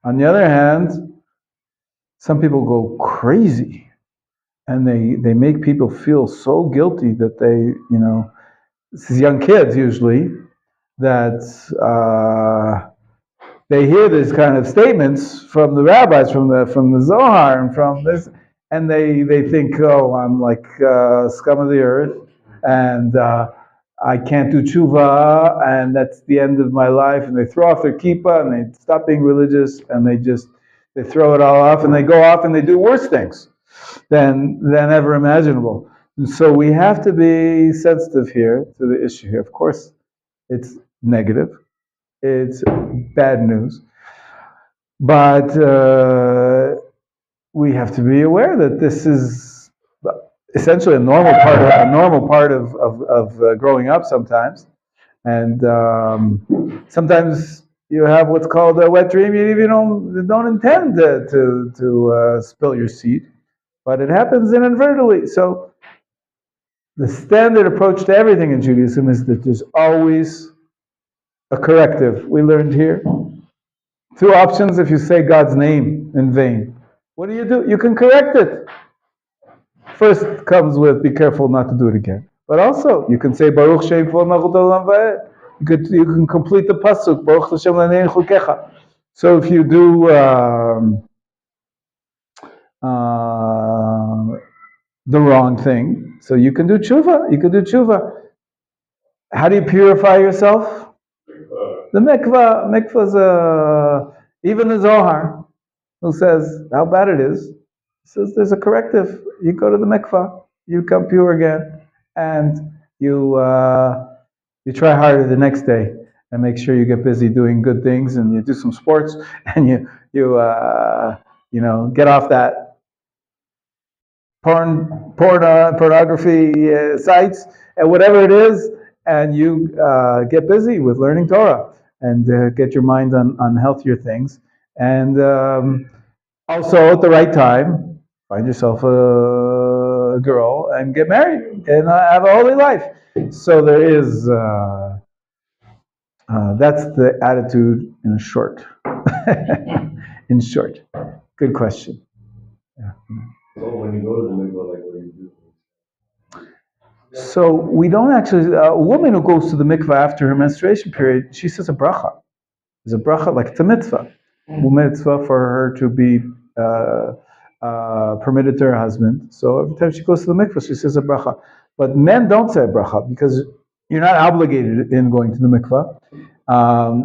On the other hand, some people go crazy and they make people feel so guilty that they, this is young kids usually, that they hear these kind of statements from the rabbis, from the Zohar, and from this, and they think, oh, I'm like scum of the earth, and I can't do tshuva, and that's the end of my life. And they throw off their kippah, and they stop being religious, and they throw it all off, and they go off and they do worse things than ever imaginable. And so we have to be sensitive here to the issue here. Of course, it's negative. It's bad news. But we have to be aware that this is essentially a normal part of growing up sometimes. And sometimes you have what's called a wet dream. You even don't intend to spill your seed, but it happens inadvertently. So the standard approach to everything in Judaism is that there's always a corrective. We learned here. Two options if you say God's name in vain. What do? You can correct it. First comes with be careful not to do it again. But also, you can say Baruch Shem Kvod Malchut Olam Va'ed. You can complete the pasuk Baruch Hashem Lanein Chukecha. So if you do the wrong thing, so you can do tshuva. You can do tshuva. How do you purify yourself? The mikvah. Mikvah's even the Zohar, who says how bad it is, says there's a corrective. You go to the mikvah, you come pure again, and you try harder the next day, and make sure you get busy doing good things, and you do some sports, and you get off that pornography sites and whatever it is, and you get busy with learning Torah and get your mind on healthier things, and also at the right time find yourself a girl and get married and have a holy life. So there is that's the attitude in short. In short, good question. Yeah. So when you go to the mikvah, like what do you do? So we don't actually. A woman who goes to the mikvah after her menstruation period, she says a bracha. There's a bracha, like it's a mitzvah. Mitzvah for her to be permitted to her husband. So every time she goes to the mikvah, she says a bracha. But men don't say a bracha because you're not obligated in going to the mikvah,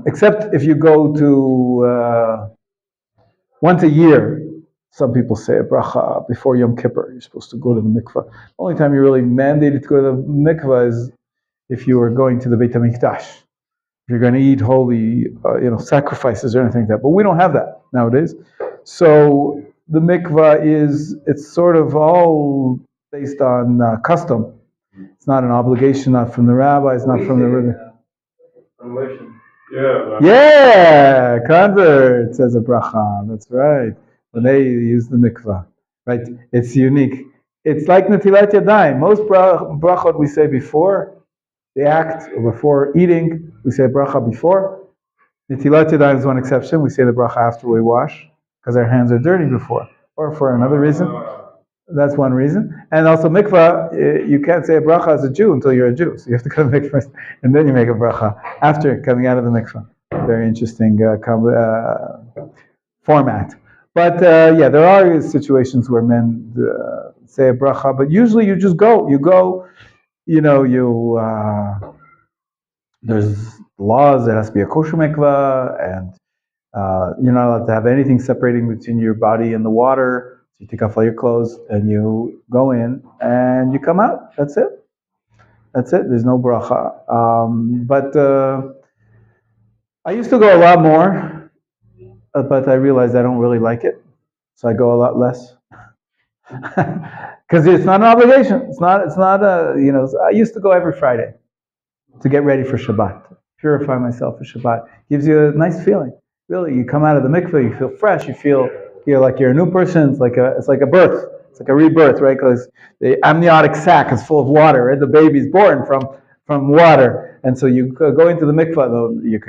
except if you go to once a year. Some people say a bracha before Yom Kippur. You're supposed to go to the mikvah. The only time you're really mandated to go to the mikvah is if you are going to the Beit HaMikdash. If you're going to eat holy, sacrifices or anything like that. But we don't have that nowadays. So the mikvah it's sort of all based on custom. It's not an obligation, not from the rabbis, not from the Conversion. Yeah. Convert says a bracha. That's right. When they use the mikvah, right? It's unique. It's like Netilat Yadayim. Most brachot we say before the act or before eating. We say bracha before. Netilat Yadayim is one exception. We say the bracha after we wash because our hands are dirty before, or for another reason. That's one reason. And also mikvah, you can't say a bracha as a Jew until you're a Jew. So you have to go to the mikvah first, and then you make a bracha after coming out of the mikvah. Very interesting format. But there are situations where men say a bracha, but usually you just go. You go, there's laws. It has to be a kosher mikvah, and you're not allowed to have anything separating between your body and the water. So you take off all your clothes, and you go in, and you come out. That's it. There's no bracha. But I used to go a lot more, but I realized I don't really like it. So I go a lot less. Because it's not an obligation. It's not I used to go every Friday to get ready for Shabbat, purify myself for Shabbat. Gives you a nice feeling. Really, you come out of the mikveh, you feel fresh, you feel like you're a new person. It's like a birth. It's like a rebirth, right? Because the amniotic sac is full of water, right? The baby's born from water. And so you go into the mikveh, though, you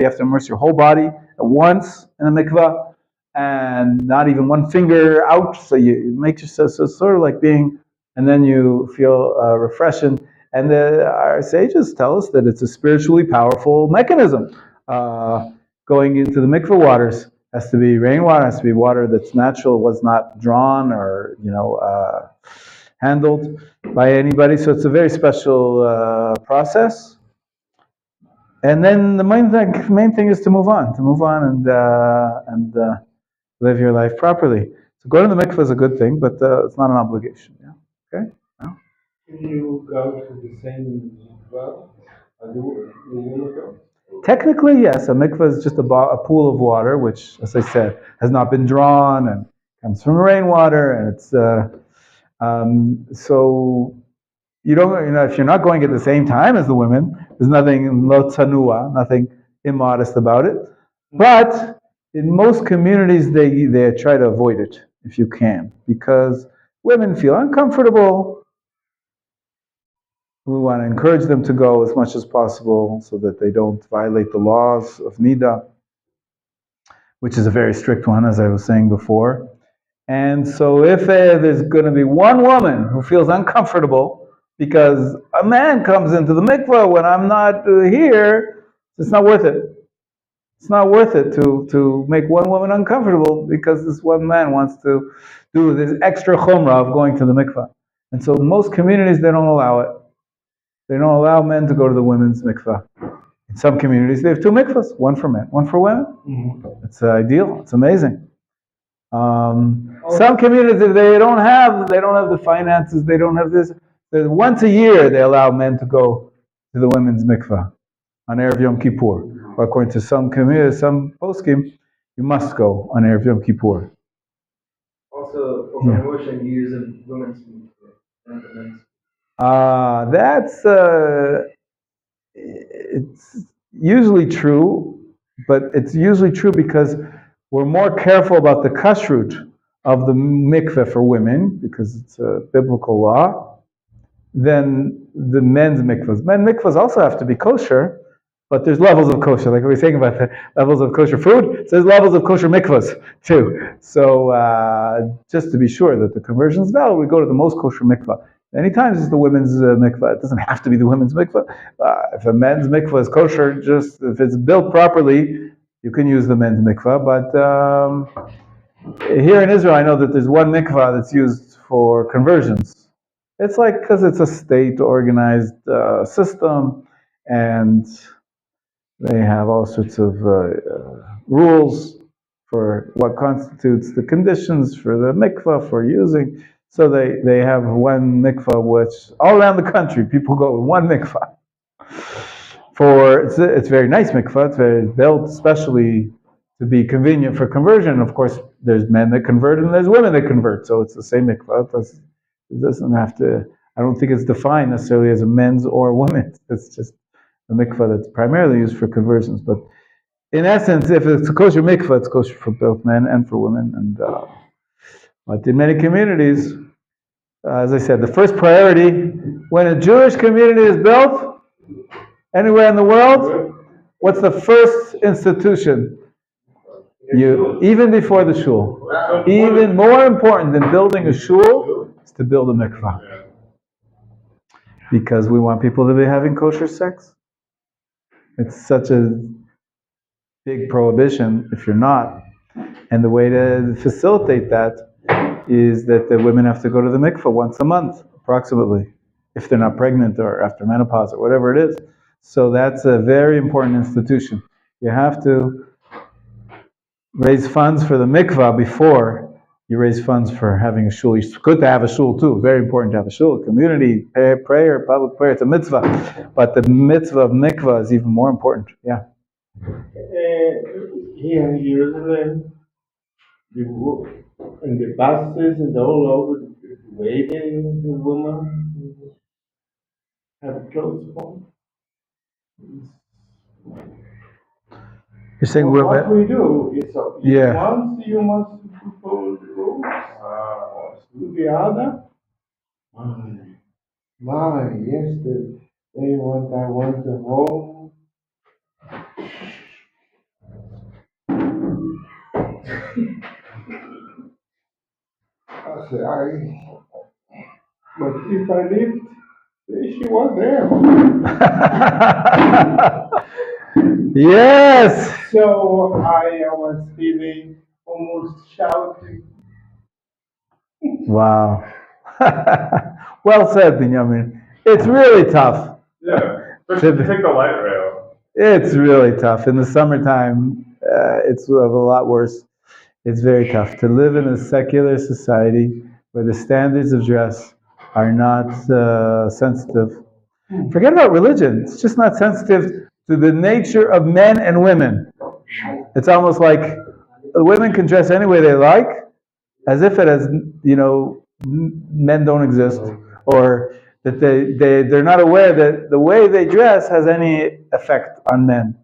have to immerse your whole body at once in the mikveh. and not even one finger out. So you make yourself, so it's sort of like being, and then you feel refreshing. And our sages tell us that it's a spiritually powerful mechanism. Going into the mikveh waters has to be rainwater, has to be water that's natural, was not drawn or handled by anybody. So it's a very special process. And then the main thing is to move on and live your life properly. So going to the mikveh is a good thing, but it's not an obligation. Yeah. Okay. No? Can you go to the same well? The woman go? Technically, yes. A mikveh is just a pool of water, which, as I said, has not been drawn and comes from rainwater, and it's so you don't, if you're not going at the same time as the women, there's nothing lo tsanua, nothing immodest about it. But in most communities, they try to avoid it if you can, because women feel uncomfortable. We want to encourage them to go as much as possible so that they don't violate the laws of Nida, which is a very strict one, as I was saying before. And so if there's going to be one woman who feels uncomfortable because a man comes into the mikveh when I'm not here, it's not worth it. It's not worth it to make one woman uncomfortable because this one man wants to do this extra chumrah of going to the mikveh. And so in most communities, they don't allow it. They don't allow men to go to the women's mikveh. In some communities, they have two mikvahs, one for men, one for women. Mm-hmm. It's ideal. It's amazing. Some communities, if they don't have the finances, they don't have this. Once a year, they allow men to go to the women's mikveh on Erev Yom Kippur. But according to some communities, some poskim, you must go on Erev Yom Kippur. Also, for promotion, you use a women's mikveh, not the men's. That's it's usually true, but it's usually true because we're more careful about the kashrut of the mikveh for women, because it's a biblical law, than the men's mikvahs. Men mikvahs also have to be kosher, but there's levels of kosher. Like we were saying about the levels of kosher food, so there's levels of kosher mikvahs too. So just to be sure that the conversion is valid, we go to the most kosher mikvah. Many times it's the women's mikvah. It doesn't have to be the women's mikvah. If a men's mikvah is kosher, just if it's built properly, you can use the men's mikvah. But here in Israel, I know that there's one mikvah that's used for conversions. It's like because it's a state-organized system, and they have all sorts of rules for what constitutes the conditions for the mikvah for using. So they have one mikvah, which all around the country people go with one mikvah. It's very nice mikvah. It's very built especially to be convenient for conversion. Of course, there's men that convert and there's women that convert. So it's the same mikvah. It doesn't have to. I don't think it's defined necessarily as a men's or a women's. It's just a mikvah that's primarily used for conversions. But in essence, if it's a kosher mikvah, it's kosher for both men and for women. And but in many communities, as I said, the first priority when a Jewish community is built anywhere in the world, what's the first institution? Even before the shul. Even more important than building a shul is to build a mikvah. Because we want people to be having kosher sex. It's such a big prohibition if you're not. And the way to facilitate that is that the women have to go to the mikveh once a month, approximately, if they're not pregnant or after menopause or whatever it is. So that's a very important institution. You have to raise funds for the mikvah before you raise funds for having a shul. It's good to have a shul too. Very important to have a shul. Community prayer, public prayer. It's a mitzvah, but the mitzvah of mikvah is even more important. Yeah. Here in Jerusalem, in the buses and all over, the way the women have clothes on. You're saying what we do is yeah. Once you must follow the rules, do the other. Yesterday when I went home, But if I lived, she was there. Yes. So I was feeling almost shouting. Wow. Well said, Binyamin. It's really tough. Yeah, especially if you take the light rail. It's really tough. In the summertime, it's a lot worse. It's very tough to live in a secular society where the standards of dress are not sensitive. Forget about religion. It's just not sensitive to the nature of men and women. It's almost like women can dress any way they like, as if it has, men don't exist, or that they're not aware that the way they dress has any effect on men.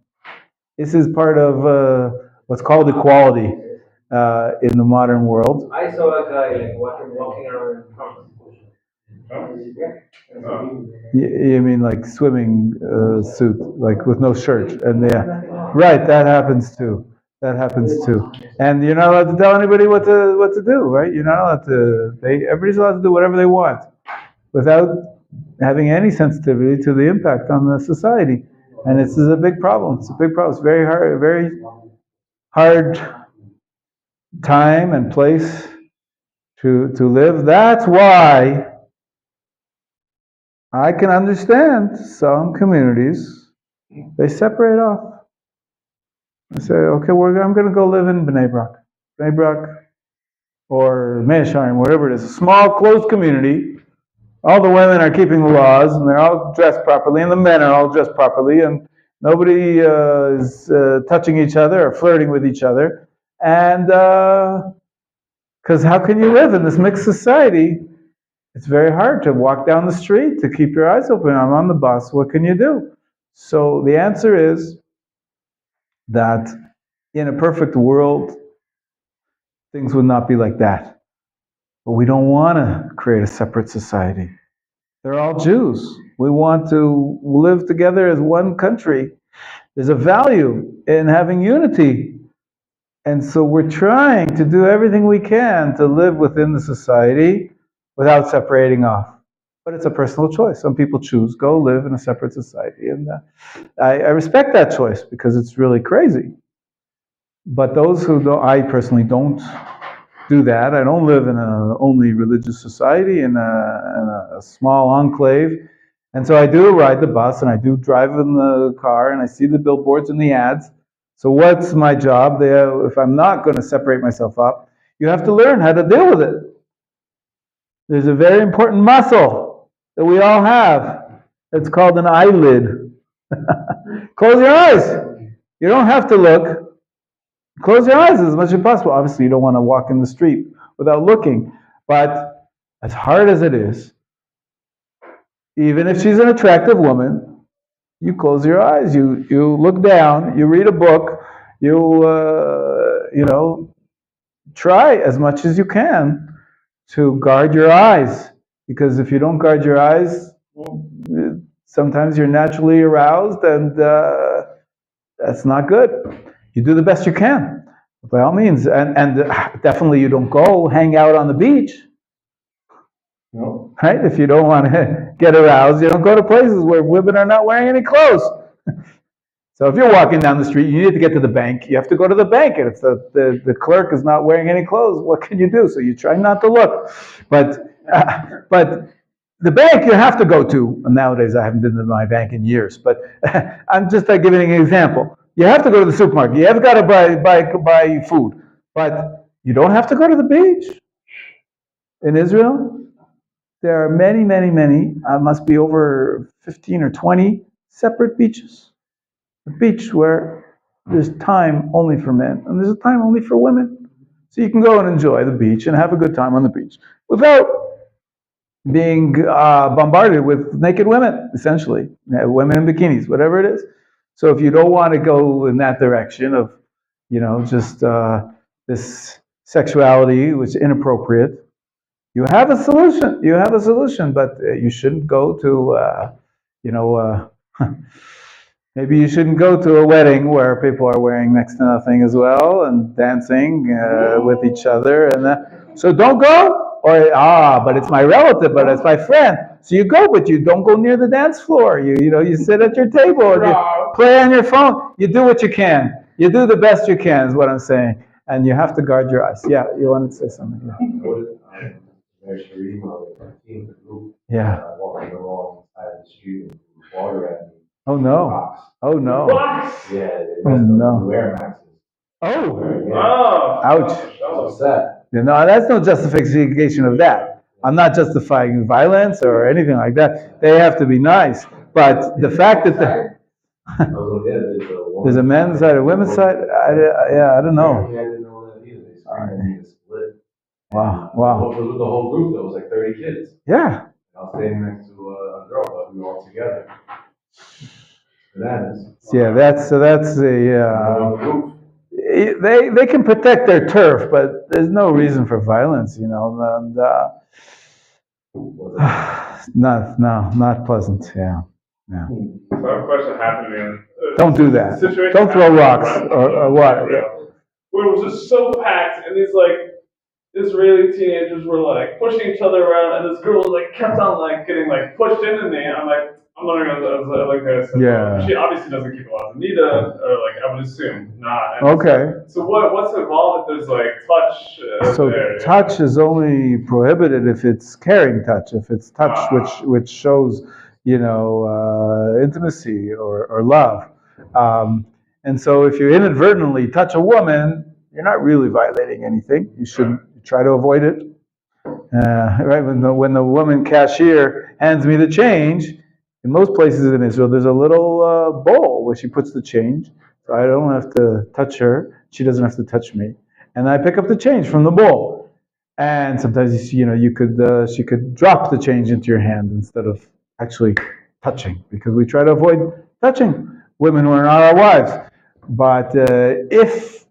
This is part of what's called equality in the modern world. I saw a guy like walking around in front. You mean like swimming suit, like with no shirt, and yeah, right. That happens too. That happens too. And you're not allowed to tell anybody what to do, right? You're not allowed to. Everybody's allowed to do whatever they want, without having any sensitivity to the impact on the society. And this is a big problem. It's a big problem. It's very hard time and place to live. That's why I can understand some communities, they separate off. They say, okay, I'm going to go live in Bnei Brak, or Menachem, whatever it is, a small, closed community. All the women are keeping the laws, and they're all dressed properly, and the men are all dressed properly, and nobody is touching each other or flirting with each other. And because how can you live in this mixed society? It's very hard to walk down the street, to keep your eyes open. I'm on the bus. What can you do? So the answer is that in a perfect world, things would not be like that. But we don't want to create a separate society. They're all Jews. We want to live together as one country. There's a value in having unity. And so we're trying to do everything we can to live within the society without separating off. But it's a personal choice. Some people choose, go live in a separate society. And I respect that choice because it's really crazy. But those who don't, I personally don't do that. I don't live in an only religious society, in a small enclave. And so I do ride the bus and I do drive in the car and I see the billboards and the ads. So what's my job? If I'm not going to separate myself up, you have to learn how to deal with it. There's a very important muscle that we all have. It's called an eyelid. Close your eyes. You don't have to look. Close your eyes as much as possible. Obviously, you don't want to walk in the street without looking. But as hard as it is, even if she's an attractive woman, you close your eyes. You look down. You read a book. You try as much as you can to guard your eyes, because if you don't guard your eyes, sometimes you're naturally aroused, and that's not good. You do the best you can, by all means, and definitely you don't go hang out on the beach. No. Right? If you don't want to get aroused, you don't go to places where women are not wearing any clothes. So if you're walking down the street, you need to get to the bank, you have to go to the bank. And if the clerk is not wearing any clothes, what can you do? So you try not to look. But the bank you have to go to, and nowadays I haven't been to my bank in years, but I'm just giving an example. You have to go to the supermarket. You have got to buy food. But you don't have to go to the beach. In Israel, there are many, must be over 15 or 20 separate beaches. A beach where there's time only for men and there's a time only for women. So you can go and enjoy the beach and have a good time on the beach without being bombarded with naked women, essentially. Women in bikinis, whatever it is. So if you don't want to go in that direction of, just this sexuality which is inappropriate, you have a solution. You have a solution, but you shouldn't go to, maybe you shouldn't go to a wedding where people are wearing next to nothing as well and dancing with each other. And so don't go. but it's my relative, but it's my friend. So you go, but you don't go near the dance floor. You sit at your table and you play on your phone. You do what you can. You do the best you can, is what I'm saying. And you have to guard your eyes. Yeah, you wanted to say something. Yeah. Walking along the street with water at me. Oh no. Rocks. Oh no. Yeah. Oh no. Wear maxes. Oh. Oh. Ouch. What's that? No, that's no justification of that. I'm not justifying violence or anything like that. They have to be nice. But the fact that there's a men's side, a women's side, I don't know. I didn't know that either. They screamed at me to split. Wow. The whole group, there was like 30 kids. Yeah. I was standing next to a girl, but we were all together. Bananas. Yeah, that's they can protect their turf, but there's no reason for violence, and not pleasant. Yeah. So I have a question happened to me. Don't do that. Don't throw rocks or what. Where it was just so packed, and these like Israeli teenagers were like pushing each other around, and this girl like kept on like getting like pushed into me. I'm wondering, I said, Yeah. She obviously doesn't keep a lot of Anita, or like I would assume not. And Okay. So what's involved if there's like touch? So there? touch is only prohibited if it's caring touch, if it's touch which shows, intimacy or love. And so if you inadvertently touch a woman, you're not really violating anything. You should try to avoid it. Right? When the woman cashier hands me the change, in most places in Israel, there's a little bowl where she puts the change. So I don't have to touch her. She doesn't have to touch me. And I pick up the change from the bowl. And sometimes, she could drop the change into your hand instead of actually touching, because we try to avoid touching women who are not our wives. But if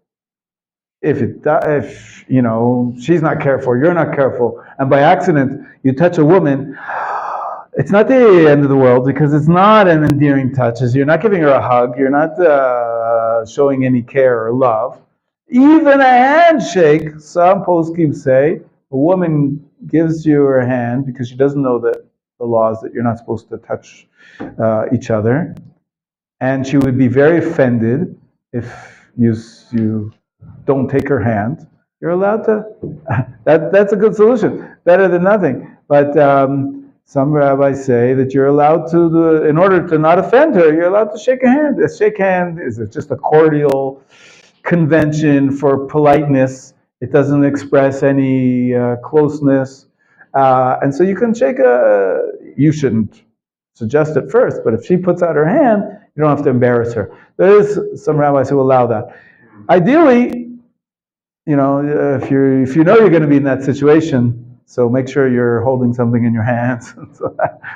she's not careful, you're not careful, and by accident you touch a woman, it's not the end of the world, because it's not an endearing touch. You're not giving her a hug. You're not showing any care or love. Even a handshake, some poskim say, a woman gives you her hand because she doesn't know the laws that you're not supposed to touch each other. And she would be very offended if you don't take her hand. You're allowed to. That's a good solution. Better than nothing. But some rabbis say that you're allowed to, in order to not offend her, you're allowed to shake a hand. A shake hand is just a cordial convention for politeness. It doesn't express any closeness. And so you can shake you shouldn't suggest it first, but if she puts out her hand, you don't have to embarrass her. There is some rabbis who allow that. Ideally, if you know you're going to be in that situation, so make sure you're holding something in your hands,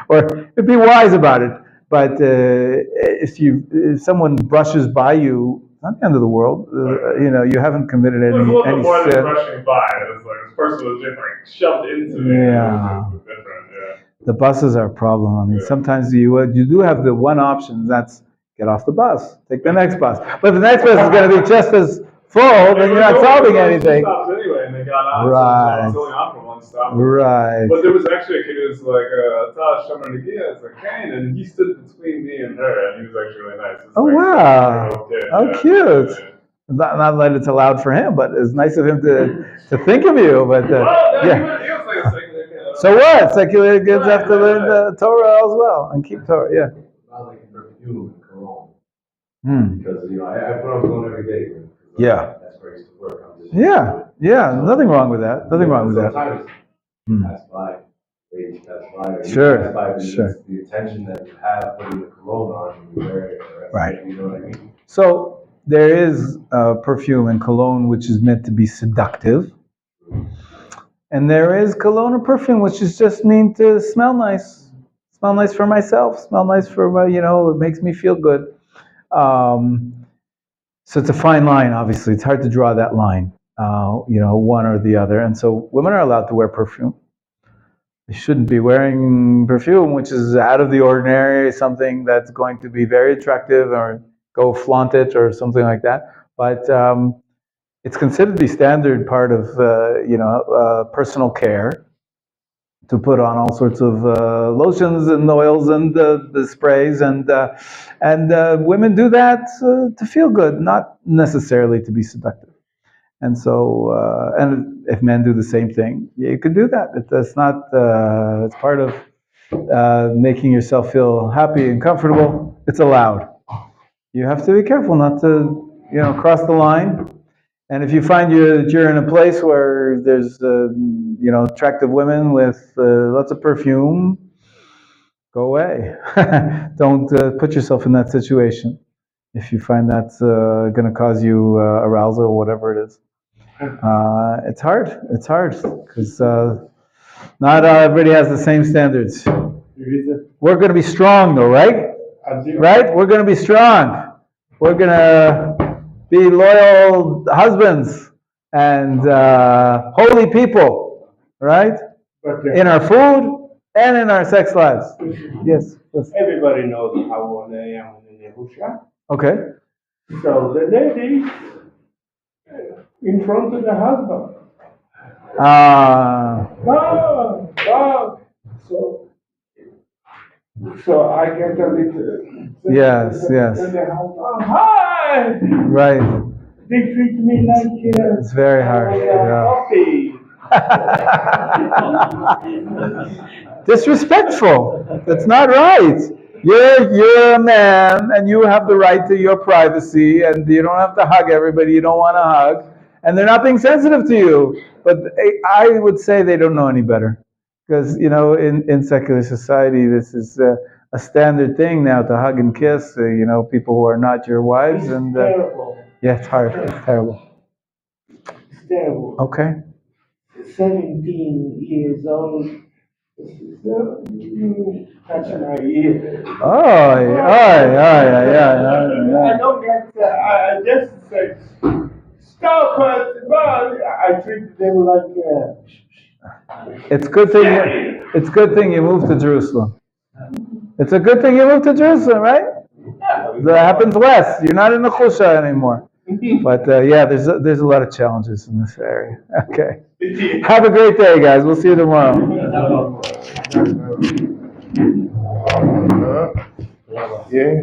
or be wise about it. But if someone brushes by you, it's not the end of the world. You haven't committed any sin. More than brushing by. It's like this person was just like shoved into me. Yeah. Yeah. The buses are a problem. I mean, sometimes you do have the one option, that's get off the bus, take the next bus. But if the next bus is going to be just as full, then you're not solving anything. Anyway, and they got out. Right. So it's only on for one stop. Right. But there was actually a kid who was like it's a Cain, and he stood between me and her, and he was actually really nice. Oh wow! Oh, cute. Not that it's allowed for him, but it's nice of him to think of you. But yeah. He was like a secular kid. So what? Secular kids have to learn the Torah as well and keep Torah. Yeah. Not like perfume and cologne. Hmm. Because I put on cologne every day. Yeah. That's where I used to work. Yeah. Nothing wrong with that. Nothing wrong with that. Sometimes pass by, ladies pass by. Sure. The attention that you have putting the cologne on, and you wear it. Right. You know what I mean? So there is perfume and cologne which is meant to be seductive, and there is cologne and perfume which is just mean to smell nice. Smell nice for myself. Smell nice for my, it makes me feel good. So it's a fine line, obviously. It's hard to draw that line, one or the other. And so women are allowed to wear perfume. They shouldn't be wearing perfume, which is out of the ordinary, something that's going to be very attractive, or go flaunt it or something like that. But it's considered to be standard part of, personal care. to put on all sorts of lotions and oils and the sprays, and women do that to feel good, not necessarily to be seductive. And so, and if men do the same thing, you can do that. It's not. It's part of making yourself feel happy and comfortable. It's allowed. You have to be careful not to, cross the line. And if you find you're in a place where there's, attractive women with lots of perfume, go away. Don't put yourself in that situation if you find that's going to cause you arousal or whatever it is. It's hard. It's hard because not everybody has the same standards. We're going to be strong, though, right? Right? We're going to be strong. We're going to be loyal husbands and holy people, right? In our food and in our sex lives. Yes. Everybody knows how I am in Yehusha. Okay. So the lady in front of the husband. Wow. So I get a little. Yes. Hi. Right. They treat me like. It's very hard. Disrespectful. That's not right. You're a man, and you have the right to your privacy, and you don't have to hug everybody you don't want to hug, and they're not being sensitive to you. But I would say they don't know any better, because in secular society, this is a standard thing now to hug and kiss. People who are not your wives, and terrible. Yeah, it's hard. It's terrible. It's terrible. Okay. 17 years old. Touch my ear. I don't get I just say, stop it, but I treat them like. It's good thing you moved to Jerusalem. It's a good thing you moved to Jerusalem, right? That happens less. You're not in the Chusha anymore. But there's a lot of challenges in this area. Okay. Have a great day, guys. We'll see you tomorrow. Yeah.